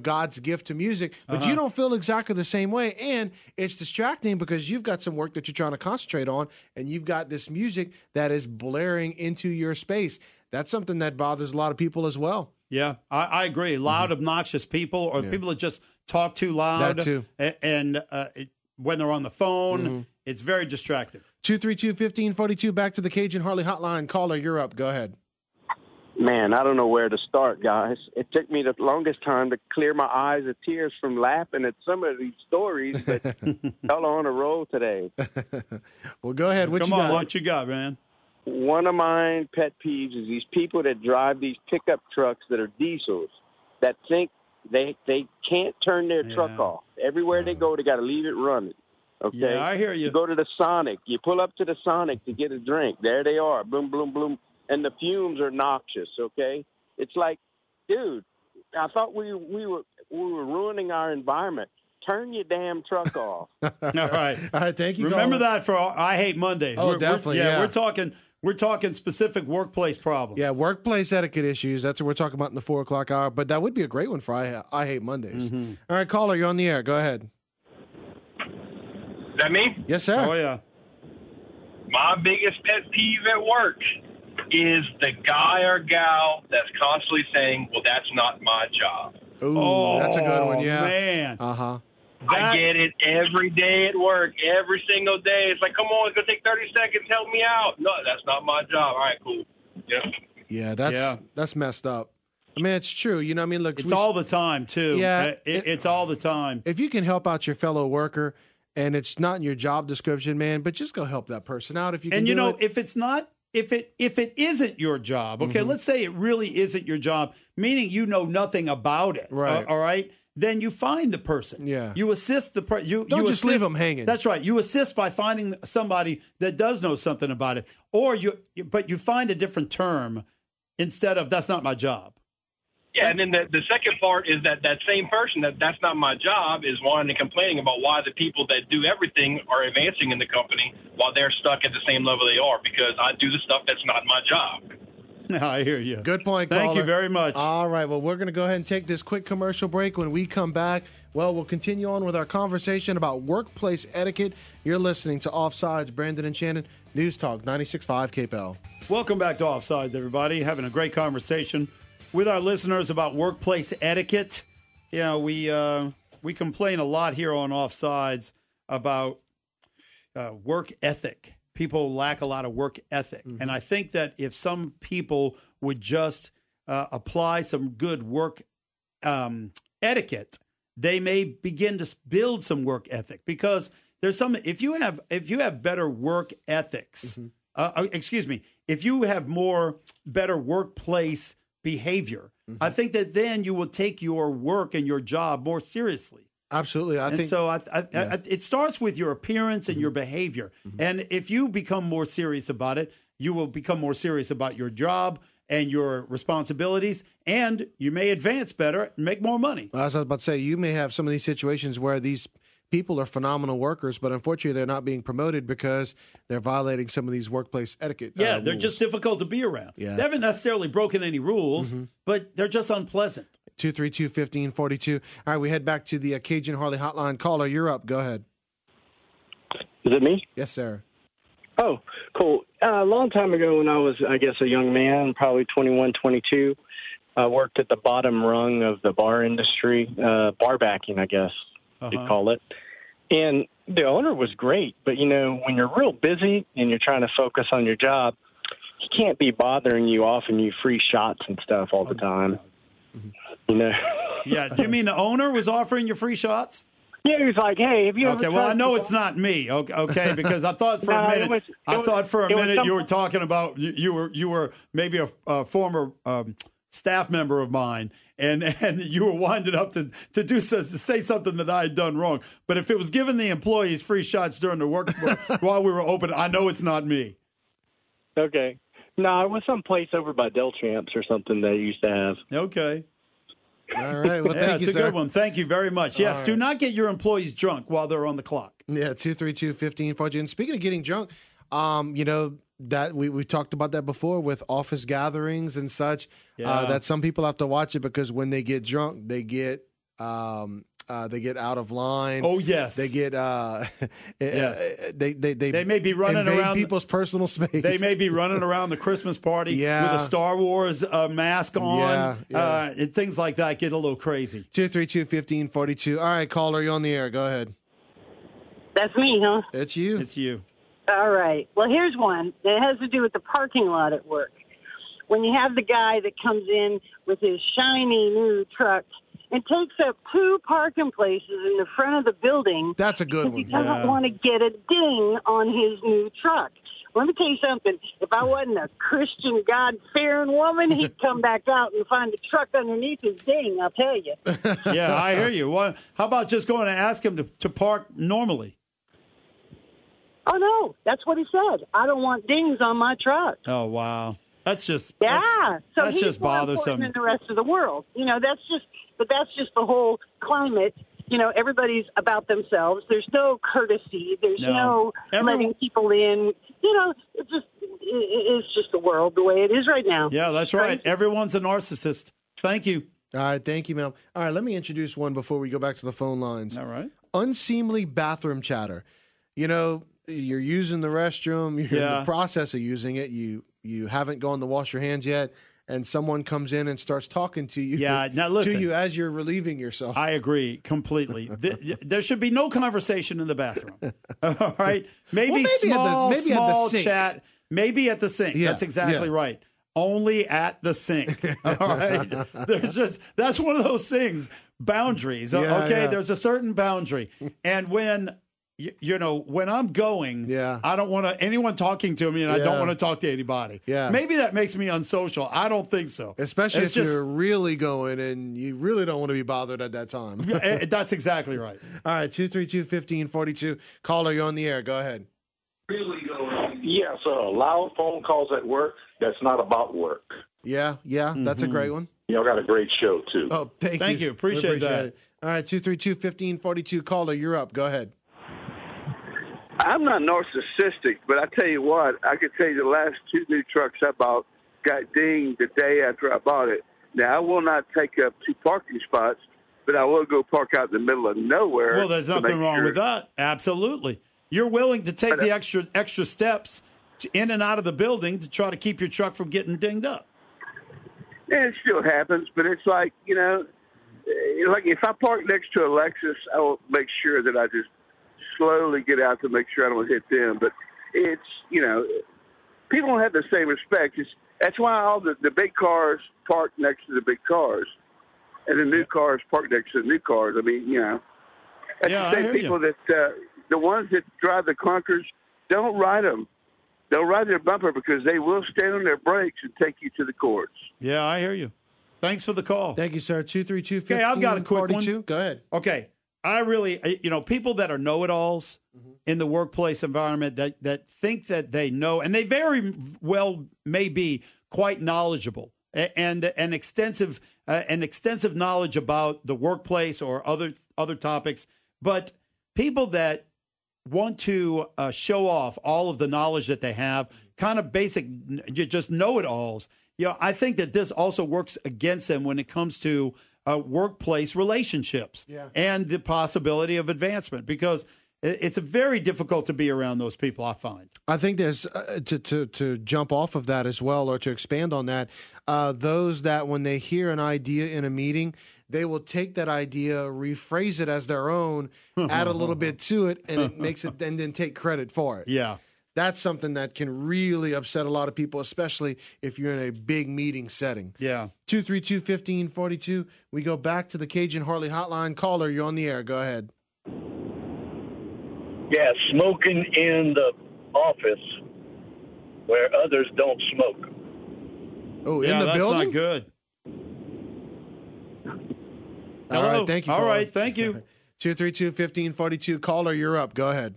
God's gift to music. But you don't feel exactly the same way. And it's distracting because you've got some work that you're trying to concentrate on, and you've got this music that is blaring into your space. That's something that bothers a lot of people as well. Yeah, I agree. Loud, obnoxious people or people that just talk too loud. That too. And when they're on the phone, it's very distractive. 232-1542, back to the Cajun Harley Hotline. Caller, you're up. Go ahead. Man, I don't know where to start, guys. It took me the longest time to clear my eyes of tears from laughing at some of these stories, but y'all are on a roll today. Well, go ahead. Come on, what you got, man? One of my pet peeves is these people that drive these pickup trucks that are diesels that think they can't turn their truck off. Everywhere they go, they got to leave it running. Okay, Yeah, I hear you. You go to the Sonic. You pull up to the Sonic to get a drink. There they are. Boom, boom, boom. And the fumes are noxious. Okay, it's like, dude, I thought we were ruining our environment. Turn your damn truck off. All right. All right, thank you. Remember caller. that for I Hate Mondays. Oh, definitely. Yeah, we're talking specific workplace problems. Yeah, workplace etiquette issues. That's what we're talking about in the 4 o'clock hour. But that would be a great one for I Hate Mondays. Mm-hmm. All right, caller, you're on the air. Go ahead. Is that me? Yes, sir. Oh, yeah. My biggest pet peeve at work is the guy or gal that's constantly saying, well, that's not my job. Ooh, that's a good one, yeah. Man. Uh-huh. I get it every day at work, every single day. It's like, come on, it's going to take 30 seconds. Help me out. No, that's not my job. All right, cool. Yeah, that's messed up. I mean, it's true. You know what I mean? Look, It's all the time, too. Yeah. It's all the time. If you can help out your fellow worker and it's not in your job description, man, but just go help that person out if you can. And, if it's not, if it isn't your job, okay, let's say it really isn't your job, meaning you know nothing about it, right? All right, then you find the person. Yeah, you assist the person. You don't just leave them hanging. That's right. You assist by finding somebody that does know something about it, or but you find a different term instead of "that's not my job." Yeah, and then the second part is that same person that's not my job is whining and complaining about why the people that do everything are advancing in the company while they're stuck at the same level they are because I do the stuff that's not my job. I hear you. Good point, Thank caller. you very much. All right, well, we're going to go ahead and take this quick commercial break. When we come back, well, we'll continue on with our conversation about workplace etiquette. You're listening to Offsides, Brandon and Shannon, News Talk 96.5 KPEL. Welcome back to Offsides, everybody. Having a great conversation with our listeners about workplace etiquette. You know, we complain a lot here on Offsides about work ethic. People lack a lot of work ethic. And I think that if some people would just apply some good work etiquette, they may begin to build some work ethic because there's some, if you have better work ethics, if you have more better workplace behavior, I think that then you will take your work and your job more seriously. Absolutely. I think so. It starts with your appearance and your behavior. And if you become more serious about it, you will become more serious about your job and your responsibilities, and you may advance better and make more money. Well, as I was about to say, you may have some of these situations where these people are phenomenal workers, but unfortunately they're not being promoted because they're violating some of these workplace etiquette Yeah, they're rules. just difficult to be around. Yeah. They haven't necessarily broken any rules, but they're just unpleasant. 232-1542. All right, we head back to the Cajun Harley Hotline. Caller, you're up. Go ahead. Is it me? Yes, sir. Oh, cool. A long time ago when I was, I guess, a young man, probably 21, 22, I worked at the bottom rung of the bar industry, bar backing, I guess you'd call it. And the owner was great, but, you know, when you're real busy and you're trying to focus on your job, he can't be bothering you, offering you free shots and stuff all the time. You know? Yeah, do you mean the owner was offering you free shots? Yeah, he was like, "Hey, have you ever?" Okay, well, I know it's not me. Okay, because I thought for a minute, you were talking about you were maybe a former staff member of mine, and you were winding up to say something that I had done wrong. But if it was giving the employees free shots during the work while we were open, I know it's not me. Okay, no, it was some place over by Del Champs or something they used to have. Okay. All right. Well, thank you, it's sir. a good one. Thank you very much. Yes, All do right. not get your employees drunk while they're on the clock. Yeah, 232-1542. And speaking of getting drunk, you know, that we talked about that before with office gatherings and such, that some people have to watch it because when they get drunk, they get out of line. Oh, yes. They get they may be running around people's personal space. They may be running around the Christmas party with a Star Wars mask on. And things like that get a little crazy. 232-1542. All right, caller, you're on the air. Go ahead. That's me, huh? It's you. It's you. All right. Well, here's one. It has to do with the parking lot at work. When you have the guy that comes in with his shiny new truck and takes up 2 parking places in the front of the building. That's a good one. He doesn't want to get a ding on his new truck. Let me tell you something. If I wasn't a Christian, God-fearing woman, he'd come back out and find a truck underneath his ding, I'll tell you. Yeah, I hear you. How about just going to ask him to park normally? Oh, no, that's what he said. I don't want dings on my truck. Oh, wow. That's just that's he's just more bothersome important than the rest of the world. That's just the whole climate. Everybody's about themselves. There's no courtesy. There's no letting people in. It's just the world the way it is right now. Yeah, that's right. Everyone's a narcissist. Thank you. All right, thank you, ma'am. All right, let me introduce one before we go back to the phone lines. All right. Unseemly bathroom chatter. You're using the restroom. You're in the process of using it. You haven't gone to wash your hands yet, and someone comes in and starts talking to you. Yeah, now listen. To you as you're relieving yourself. I agree completely. There should be no conversation in the bathroom. All right? Maybe small at the sink. chat. Maybe at the sink. Yeah, That's exactly right. Only at the sink. All right? That's one of those things. Boundaries. Okay? There's a certain boundary. And when when I'm going, I don't want anyone talking to me, and I don't want to talk to anybody. Yeah. Maybe that makes me unsocial. I don't think so. Especially if you're really going and you really don't want to be bothered at that time. That's exactly right. All right, 232-1542. Caller, you're on the air. Go ahead. Yes, loud phone calls at work. That's not about work. Yeah, that's a great one. Y'all got a great show, too. Oh, thank you. Appreciate that. It. All right, 232-1542. Caller, you're up. Go ahead. I'm not narcissistic, but I tell you what, I can tell you the last 2 new trucks I bought got dinged the day after I bought it. Now, I will not take up 2 parking spots, but I will go park out in the middle of nowhere. Well, there's nothing wrong with that. Absolutely. You're willing to take the extra steps in and out of the building to try to keep your truck from getting dinged up. Yeah, it still happens, but it's like, like if I park next to a Lexus, I will make sure that I just slowly get out to make sure I don't hit them. But it's, people don't have the same respect. That's why all the big cars park next to the big cars, and the new cars park next to the new cars. I mean, that's the same people that the ones that drive the clunkers, don't ride them. They'll ride their bumper because they will stand on their brakes and take you to the courts. Yeah, I hear you. Thanks for the call. Thank you, sir. 232-1542. Okay, I've got a quick one. Go ahead. Okay. I really, people that are know-it-alls in the workplace environment that think that they know, and they very well may be quite knowledgeable and an extensive knowledge about the workplace or other topics, but people that want to show off all of the knowledge that they have, kind of basic, just know-it-alls. I think that this also works against them when it comes to workplace relationships and the possibility of advancement, because it's very difficult to be around those people, I find. I think there's, to jump off of that as well, or to expand on that, those that when they hear an idea in a meeting, they will take that idea, rephrase it as their own, add a little bit to it, and it makes it, and then take credit for it. Yeah. That's something that can really upset a lot of people, especially if you're in a big meeting setting. Yeah. 232-1542. We go back to the Cajun Harley hotline. Caller, you're on the air. Go ahead. Yeah, smoking in the office where others don't smoke. Oh, in the building? That's not good. All right, thank you. All right, thank you. 232-1542. Caller, you're up. Go ahead.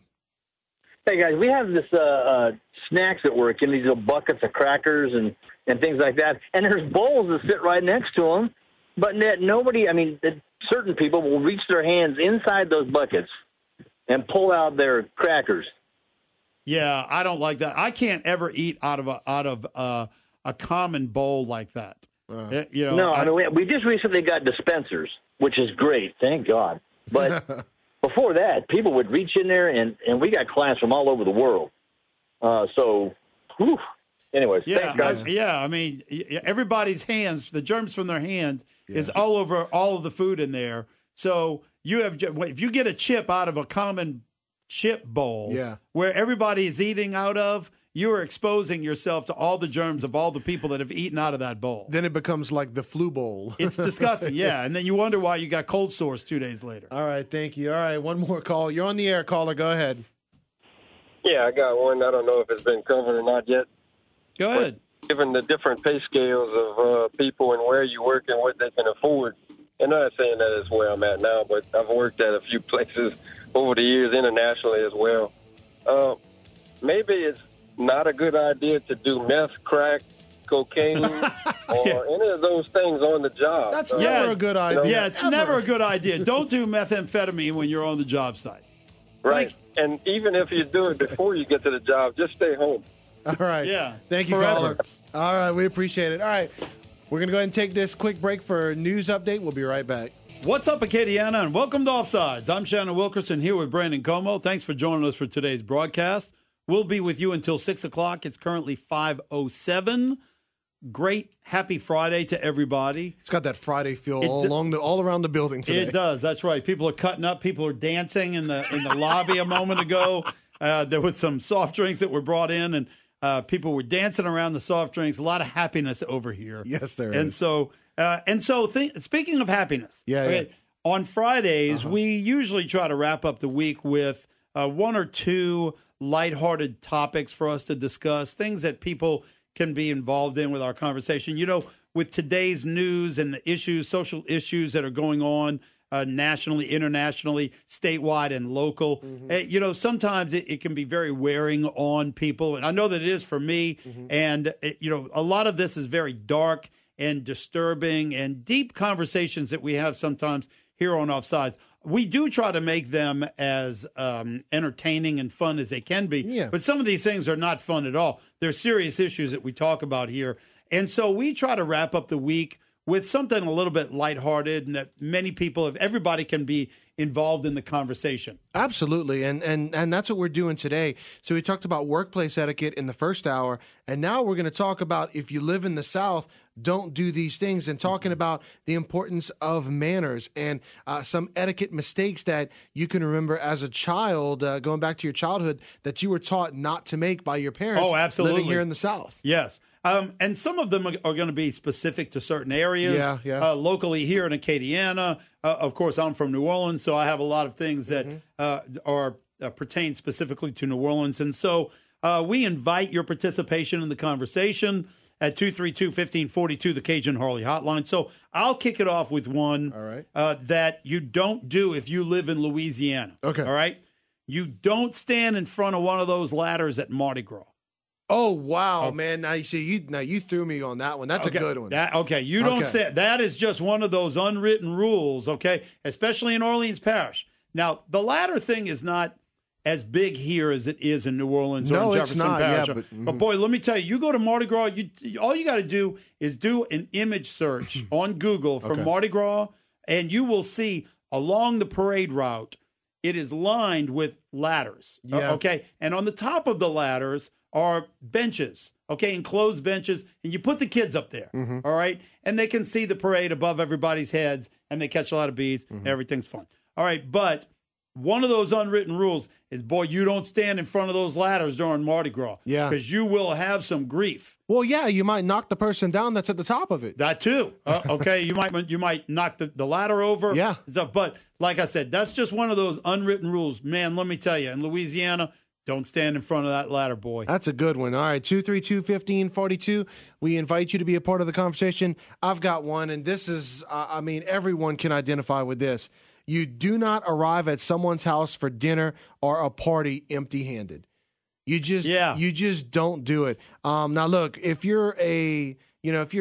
Hey, guys, we have this snacks at work in these little buckets of crackers and things like that. And there's bowls that sit right next to them. But certain people will reach their hands inside those buckets and pull out their crackers. Yeah, I don't like that. I can't ever eat out of a common bowl like that. We just recently got dispensers, which is great. Thank God. But before that, people would reach in there, and we got clients from all over the world. Anyways, thanks, guys. Yeah, I mean, everybody's hands, the germs from their hands is all over all of the food in there. So if you get a chip out of a common chip bowl where everybody is eating out of, you are exposing yourself to all the germs of all the people that have eaten out of that bowl. Then it becomes like the flu bowl. It's disgusting, and then you wonder why you got cold sores 2 days later. All right, thank you. All right, one more call. You're on the air, caller. Go ahead. Yeah, I got one. I don't know if it's been covered or not yet. Go ahead. But given the different pay scales of people and where you work and what they can afford, and I'm not saying that is where I'm at now, but I've worked at a few places over the years internationally as well. maybe it's not a good idea to do meth, crack, cocaine, or any of those things on the job. That's never a good idea. Yeah, it's never a good idea. Don't do methamphetamine when you're on the job site. Right. And even if you do it before you get to the job, just stay home. All right. Yeah. Thank you, Forever. caller. All right, we appreciate it. All right, we're going to go ahead and take this quick break for a news update. We'll be right back. What's up, Acadiana, and welcome to Offsides. I'm Shannon Wilkerson here with Brandon Comeaux. Thanks for joining us for today's broadcast. We'll be with you until 6 o'clock. It's currently 5:07. Great, happy Friday to everybody. It's got that Friday feel all around the building today. It does. That's right. People are cutting up. People are dancing in the lobby a moment ago. There was some soft drinks that were brought in, and people were dancing around the soft drinks. A lot of happiness over here. Yes, there and is. Speaking of happiness, Yeah. on Fridays, we usually try to wrap up the week with one or two lighthearted topics for us to discuss, things that people can be involved in with our conversation. You know, with today's news and the issues, social issues that are going on nationally, internationally, statewide, and local, you know, sometimes it can be very wearing on people. And I know that it is for me. And, you know, a lot of this is very dark and disturbing and deep conversations that we have sometimes here on Offsides. We do try to make them as entertaining and fun as they can be. Yeah. But some of these things are not fun at all. They're serious issues that we talk about here. And so we try to wrap up the week with something a little bit lighthearted and that everybody can be involved in the conversation. Absolutely. And that's what we're doing today. So we talked about workplace etiquette in the first hour, and now we're going to talk about if you live in the South, don't do these things, and talking about the importance of manners and some etiquette mistakes that you can remember as a child, going back to your childhood, that you were taught not to make by your parents. Oh, absolutely. Living here in the South. Yes. And some of them are going to be specific to certain areas. Yeah. Locally here in Acadiana, of course, I'm from New Orleans, so I have a lot of things that pertain specifically to New Orleans. And so we invite your participation in the conversation at 232-1542, the Cajun Harley Hotline. So I'll kick it off with one that you don't do if you live in Louisiana. Okay. All right? You don't stand in front of one of those ladders at Mardi Gras. Oh, wow, man. Now you threw me on that one. That's a good one. You don't say that is just one of those unwritten rules, okay? Especially in Orleans Parish. Now, the ladder thing is not as big here as it is in New Orleans or in Jefferson Parish. Yeah, but boy, let me tell you go to Mardi Gras, all you got to do is do an image search on Google for Mardi Gras, and you will see along the parade route, it is lined with ladders, okay? And on the top of the ladders are benches, okay, enclosed benches, and you put the kids up there, all right? And they can see the parade above everybody's heads, and they catch a lot of bees, and everything's fun. All right, but one of those unwritten rules is, boy, you don't stand in front of those ladders during Mardi Gras. Yeah. Because you will have some grief. Well, yeah, you might knock the person down that's at the top of it. That too. Okay, you might knock the ladder over. Yeah. But like I said, that's just one of those unwritten rules. Man, let me tell you, in Louisiana, don't stand in front of that ladder, boy. That's a good one. All right, 232-1542. We invite you to be a part of the conversation. I've got one, and this is, everyone can identify with this. You do not arrive at someone's house for dinner or a party empty-handed. You just don't do it. Now, look, if you're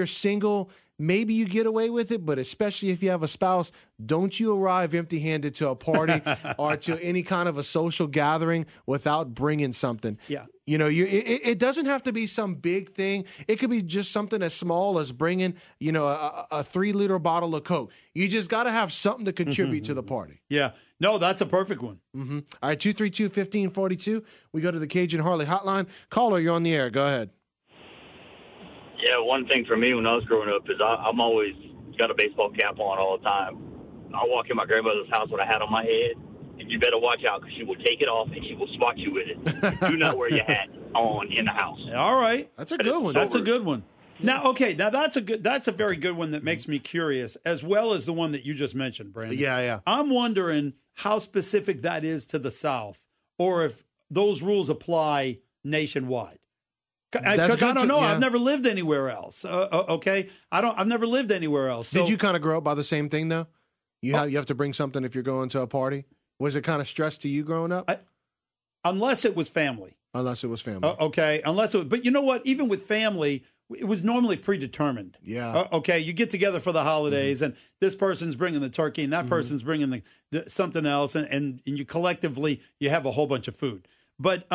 single, maybe you get away with it, but especially if you have a spouse, don't you arrive empty-handed to a party or to any kind of a social gathering without bringing something. Yeah. You know, it doesn't have to be some big thing. It could be just something as small as bringing, a 3-liter bottle of Coke. You just got to have something to contribute to the party. Yeah. No, that's a perfect one. All right, 232-1542. We go to the Cajun Harley Hotline. Caller, you're on the air. Go ahead. Yeah, one thing for me when I was growing up is I'm always got a baseball cap on all the time. I'll walk in my grandmother's house with a hat on my head, and you better watch out because she will take it off and she will swat you with it. Do not wear your hat on in the house. All right. That's a good one. That's a good one. Now, that's a very good one that makes me curious, as well as the one that you just mentioned, Brandon. Yeah. I'm wondering how specific that is to the South, or if those rules apply nationwide. Because I don't know. Yeah. I've never lived anywhere else. Okay, I've never lived anywhere else. So. Did you kind of grow up by the same thing though? You have to bring something if you're going to a party. Was it kind of stress to you growing up? Unless it was family. Unless it was family. Okay, unless it was, but you know what? Even with family, it was normally predetermined. Yeah. Okay, you get together for the holidays, and this person's bringing the turkey, and that person's bringing the something else, and you collectively, you have a whole bunch of food. But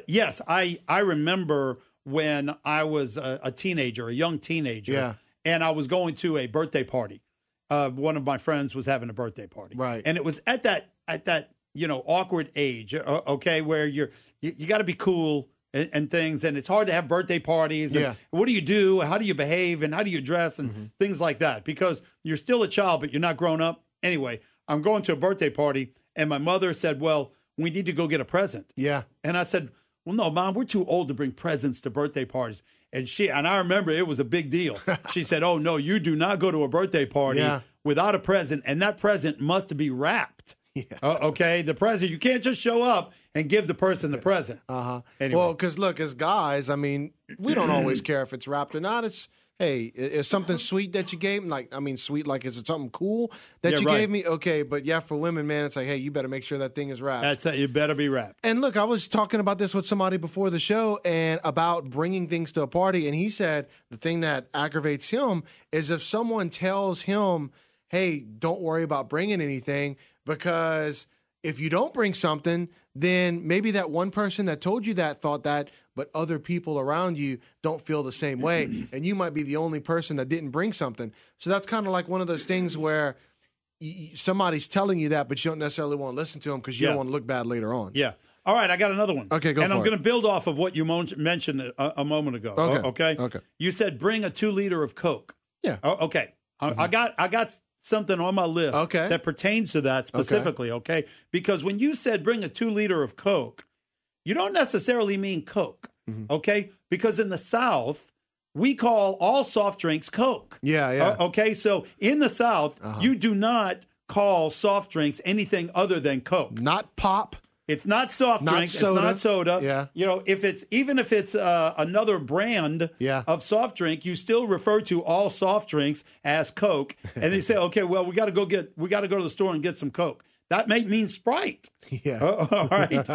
yes, I remember when I was a teenager, a young teenager, and I was going to a birthday party. One of my friends was having a birthday party, right? And it was at that awkward age, okay, where you got to be cool and things, and it's hard to have birthday parties. And what do you do? How do you behave? And how do you dress? And things like that, because you're still a child, but you're not grown up. Anyway, I'm going to a birthday party, and my mother said, well, we need to go get a present. Yeah. And I said, well, no, Mom, we're too old to bring presents to birthday parties. And I remember it was a big deal. She said, oh, no, you do not go to a birthday party without a present, and that present must be wrapped. Yeah. Okay, the present, you can't just show up and give the person the present. Anyway. Well, because look, as guys, I mean, we don't always care if it's wrapped or not. It's, hey, is something sweet that you gave me? Like, I mean, sweet, like, is it something cool that you gave me? Okay, but yeah, for women, man, it's like, hey, you better make sure that thing is wrapped. That's it, you better be wrapped. And look, I was talking about this with somebody before the show and about bringing things to a party, and he said the thing that aggravates him is if someone tells him, hey, don't worry about bringing anything, because if you don't bring something, then maybe that one person that told you that thought that, but other people around you don't feel the same way, and you might be the only person that didn't bring something. So that's kind of like one of those things where somebody's telling you that, but you don't necessarily want to listen to them because you don't want to look bad later on. Yeah. All right, I got another one. Okay, go and for I'm it. going to build off of what you mentioned a moment ago. Okay. You said bring a 2-liter of Coke. Yeah. Okay. I got something on my list that pertains to that specifically, okay? Because when you said bring a 2-liter of Coke, you don't necessarily mean Coke, okay? Because in the South, we call all soft drinks Coke. Yeah. Okay, so in the South, you do not call soft drinks anything other than Coke. Not pop. It's not soft drink. It's not soda. Yeah. You know, even if it's another brand of soft drink, you still refer to all soft drinks as Coke. And they say, okay, well, we got to go to the store and get some Coke. That may mean Sprite. Yeah. All right.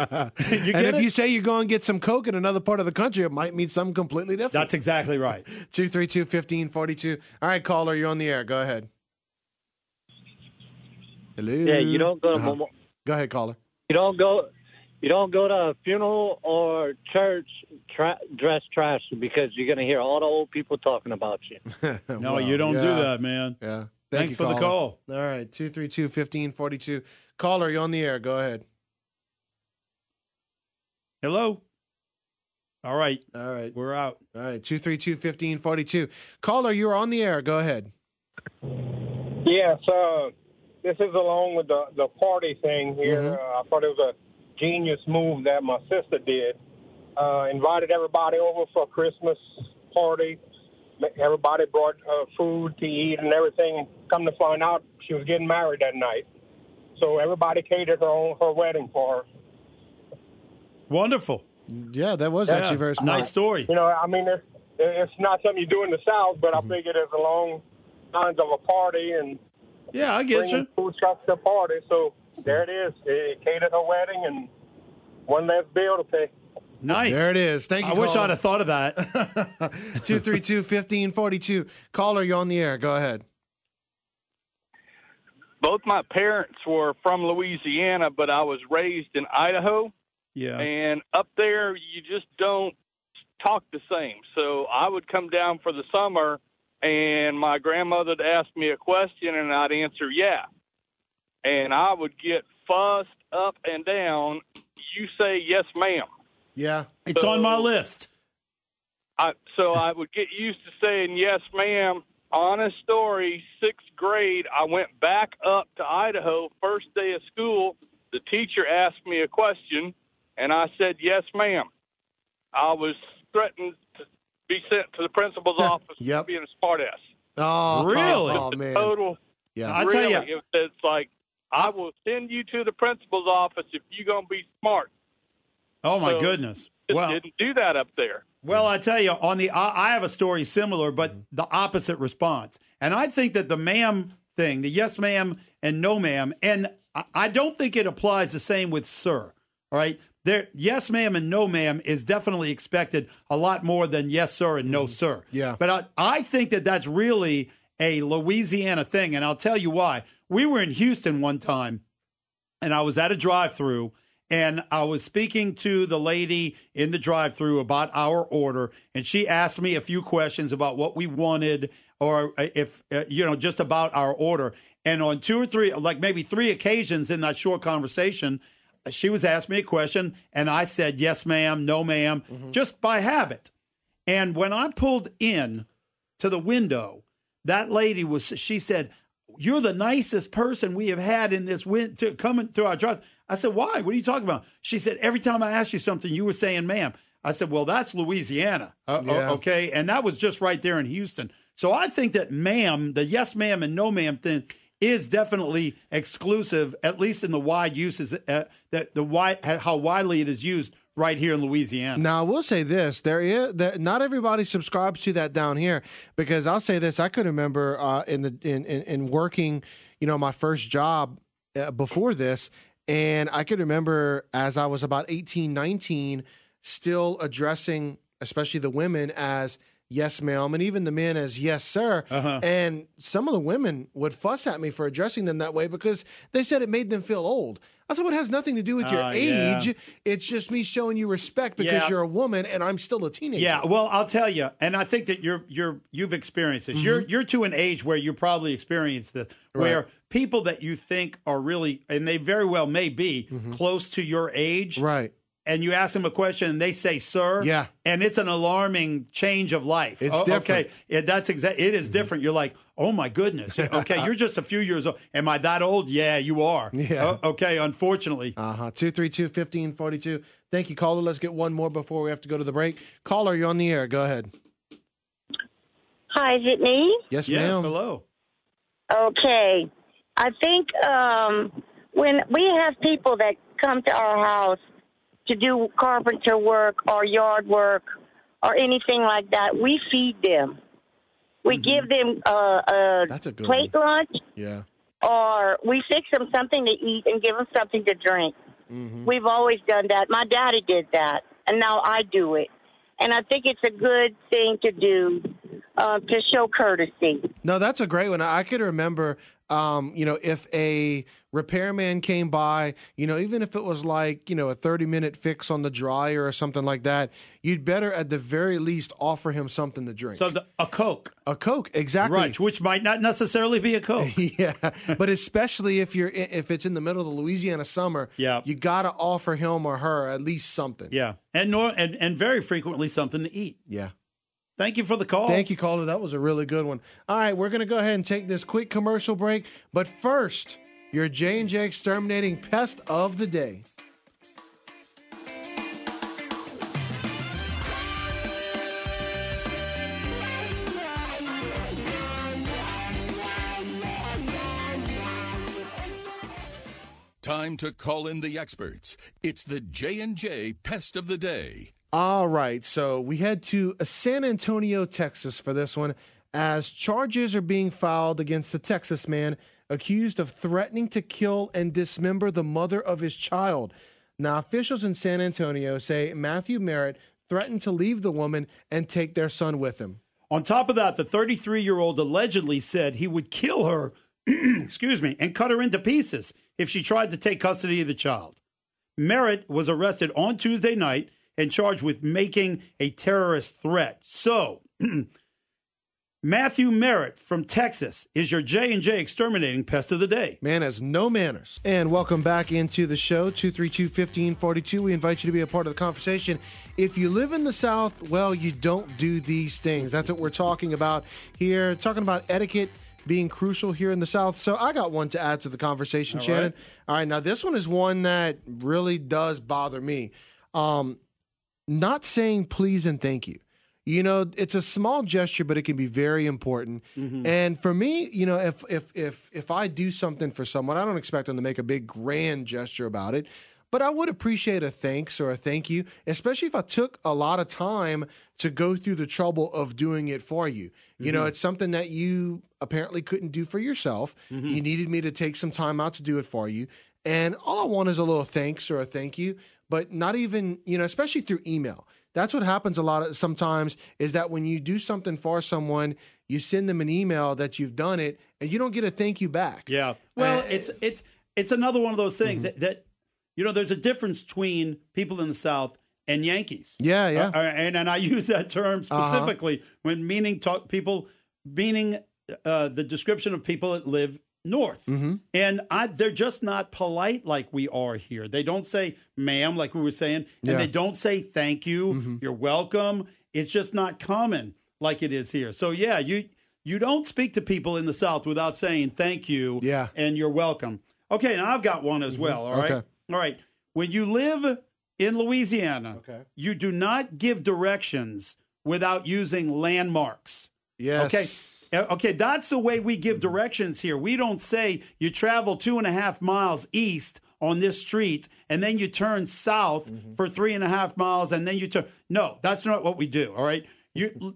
You say you go and get some Coke in another part of the country, it might mean something completely different. That's exactly right. 232-1542. All right, caller, you're on the air. Go ahead. Hello. Yeah, you don't go to Go ahead, caller. You don't go to a funeral or church dressed trashy because you're going to hear all the old people talking about you. No, you don't do that, man. Yeah. Thanks for the call. All right, 232-1542. Caller, you're on the air. Go ahead. Hello. All right. We're out. All right, 232-1542. Caller, you're on the air. Go ahead. Yes, this is along with the party thing here. I thought it was a genius move that my sister did. Invited everybody over for a Christmas party. Everybody brought food to eat and everything. Come to find out, she was getting married that night. So everybody catered her wedding for her. Wonderful. Yeah, that was actually very smart. Nice story. You know, I mean, it's not something you do in the South, but I figured it's along lines of a party and yeah, I get you. Food trucks to party, so there it is. It catered her wedding and one less bill to pay. Nice. There it is. Thank you. I wish I'd have thought of that. 232-1542. Caller, you're on the air. Go ahead. Both my parents were from Louisiana, but I was raised in Idaho. Yeah. And up there, you just don't talk the same. So I would come down for the summer, and my grandmother would ask me a question, and I'd answer, yeah. And I would get fussed up and down. You say, yes, ma'am. Yeah. It's on my list. So I would get used to saying, yes, ma'am. Honest story, 6th grade, I went back up to Idaho, first day of school. The teacher asked me a question, and I said, yes, ma'am. I was threatened to be sent to the principal's office for being a smartass. Oh, really? Oh, man. Total. Yeah. I tell you. It's like, I will send you to the principal's office if you're going to be smart. Oh, my goodness. Well, didn't do that up there. Well, I tell you, I have a story similar, but the opposite response. And I think that the ma'am thing, the yes ma'am and no ma'am, and I don't think it applies the same with sir, all right? yes, ma'am, and no, ma'am is definitely expected a lot more than yes, sir, and no, sir. Yeah. But I think that that's really a Louisiana thing, and I'll tell you why. We were in Houston one time, and I was at a drive-thru, and I was speaking to the lady in the drive-thru about our order, and she asked me a few questions about what we wanted, or if just about our order. And on 2 or 3, like maybe 3 occasions in that short conversation, she was asking me a question, and I said, yes, ma'am, no, ma'am, just by habit. And when I pulled in to the window, that lady she said, you're the nicest person we have had in this coming through our drive. I said, why? What are you talking about? She said, every time I asked you something, you were saying, ma'am. I said, well, that's Louisiana. Okay. And that was just right there in Houston. So I think that ma'am, the yes, ma'am, and no, ma'am thing is definitely exclusive, at least in the wide uses, how widely it is used right here in Louisiana. Now, I will say this: not everybody subscribes to that down here, because I'll say this: I could remember in working, my first job before this, and I could remember as I was about 18, 19, still addressing, especially the women, as yes, ma'am, and even the men as yes, sir. And some of the women would fuss at me for addressing them that way because they said it made them feel old. I said, well, it has nothing to do with your age. Yeah. It's just me showing you respect because you're a woman and I'm still a teenager. Yeah, well, I'll tell you, and I think that you've experienced this. You're to an age where you probably experienced this, where people that you think are really, and they very well may be close to your age, right? And you ask them a question and they say, sir. Yeah. And it's an alarming change of life. It's different. Okay. It is different. You're like, oh my goodness. Okay. You're just a few years old. Am I that old? Yeah, you are. Yeah. Okay. Unfortunately. 232-1542. Thank you, caller. Let's get one more before we have to go to the break. Caller, you're on the air. Go ahead. Hi, is it me? Yes, ma'am. Yes, hello. Okay. I think when we have people that come to our house to do carpenter work or yard work or anything like that, we feed them. We give them a plate lunch. Yeah. Or we fix them something to eat and give them something to drink. We've always done that. My daddy did that, and now I do it. And I think it's a good thing to do to show courtesy. No, that's a great one. I could remember, if a repairman came by, even if it was like, a 30-minute fix on the dryer or something like that, you'd better at the very least offer him something to drink. So a Coke. A Coke, exactly. Right, which might not necessarily be a Coke. Yeah, but especially if it's in the middle of the Louisiana summer, you got to offer him or her at least something. Yeah, and very frequently something to eat. Yeah. Thank you for the call. Thank you, caller. That was a really good one. All right, we're going to go ahead and take this quick commercial break. But first, your J&J Exterminating Pest of the Day. Time to call in the experts. It's the J&J Pest of the Day. All right, so we head to San Antonio, Texas for this one, as charges are being filed against the Texas man accused of threatening to kill and dismember the mother of his child. Now, officials in San Antonio say Matthew Merritt threatened to leave the woman and take their son with him. On top of that, the 33-year-old allegedly said he would kill her, and cut her into pieces if she tried to take custody of the child. Merritt was arrested on Tuesday night and charged with making a terrorist threat. So, Matthew Merritt from Texas is your J&J Exterminating Pest of the Day. Man has no manners. And welcome back into the show, 232-1542. We invite you to be a part of the conversation. If you live in the South, well, you don't do these things. That's what we're talking about here, talking about etiquette being crucial here in the South. So I got one to add to the conversation, Shannon. All right, now this one is one that really does bother me. Not saying please and thank you. It's a small gesture, but it can be very important. And for me, if I do something for someone, I don't expect them to make a big grand gesture about it, but I would appreciate a thanks or a thank you, especially if I took a lot of time to go through the trouble of doing it for you. It's something that you apparently couldn't do for yourself. You needed me to take some time out to do it for you. And all I want is a little thanks or a thank you. but not even, especially through email. That's what happens sometimes is that when you do something for someone, you send them an email that you've done it, and you don't get a thank you back. Yeah. Well, it's another one of those things that there's a difference between people in the South and Yankees. Yeah, yeah. And I use that term specifically when meaning the description of people that live north. Mm-hmm. And they're just not polite like we are here. They don't say ma'am like we were saying, and they don't say thank you, you're welcome. It's just not common like it is here. So yeah, you don't speak to people in the South without saying thank you and you're welcome. Okay, now I've got one as well, all right? Okay. All right. When you live in Louisiana, you do not give directions without using landmarks. Yes. Okay, that's the way we give directions here. We don't say you travel 2.5 miles east on this street and then you turn south for 3.5 miles and then you turn. No, that's not what we do, all right?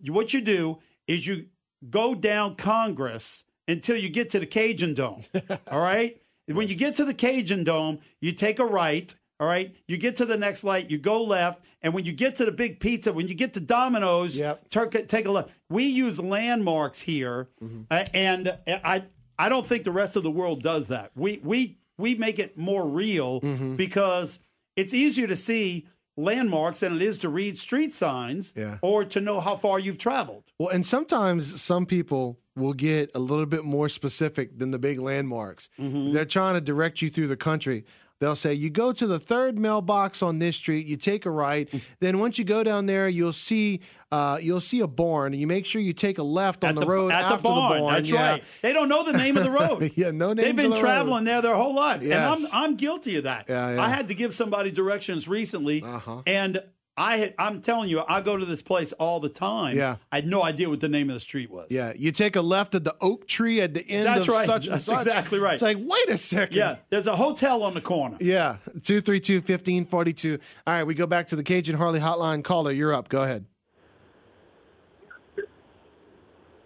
What you do is you go down Congress until you get to the Cajun Dome, all right? When you get to the Cajun Dome, you take a right, all right? You get to the next light, you go left, and when you get to the Big Pizza, when you get to Domino's, take a left. We use landmarks here, and I don't think the rest of the world does that. We make it more real because it's easier to see landmarks than it is to read street signs or to know how far you've traveled. Well, and sometimes some people will get a little bit more specific than the big landmarks. They're trying to direct you through the country. They'll say, you go to the third mailbox on this street, you take a right. Then once you go down there, you'll see a barn. You make sure you take a left on the road after the barn. That's right. They don't know the name of the road. No names. They've been of the traveling there their whole lives. Yes. And I'm guilty of that. I had to give somebody directions recently, and I'm telling you, I go to this place all the time. I had no idea what the name of the street was. Yeah, you take a left at the oak tree at the end of such and such. That's exactly right. It's like, wait a second. Yeah, there's a hotel on the corner. Yeah, 232-1542. All right, we go back to the Cajun Harley hotline. Caller, you're up. Go ahead.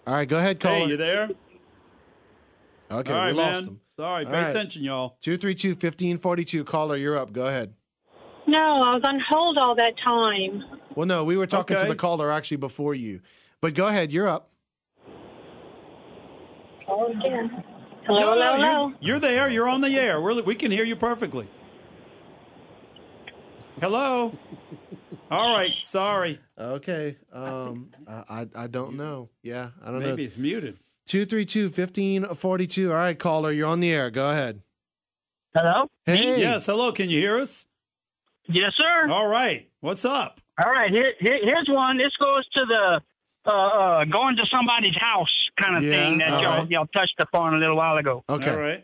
All right, go ahead, caller. Hey, you there? Okay, all right, we lost man. him. Sorry, pay attention, y'all. 232-1542. Caller, you're up. Go ahead. No, I was on hold all that time. Well, no, we were talking to the caller actually before you. But go ahead, you're up. Call again. Hello. You're there. You're on the air. We can hear you perfectly. Hello. All right. Sorry. Okay. I don't know. Yeah, I don't know. Maybe it's muted. 232-1542. All right, caller, you're on the air. Go ahead. Hello? Hey. Yes, hello. Can you hear us? Yes, sir. All right. What's up? All right. Here's one. This goes to the going to somebody's house kind of thing that y'all touched upon a little while ago. Okay. All right.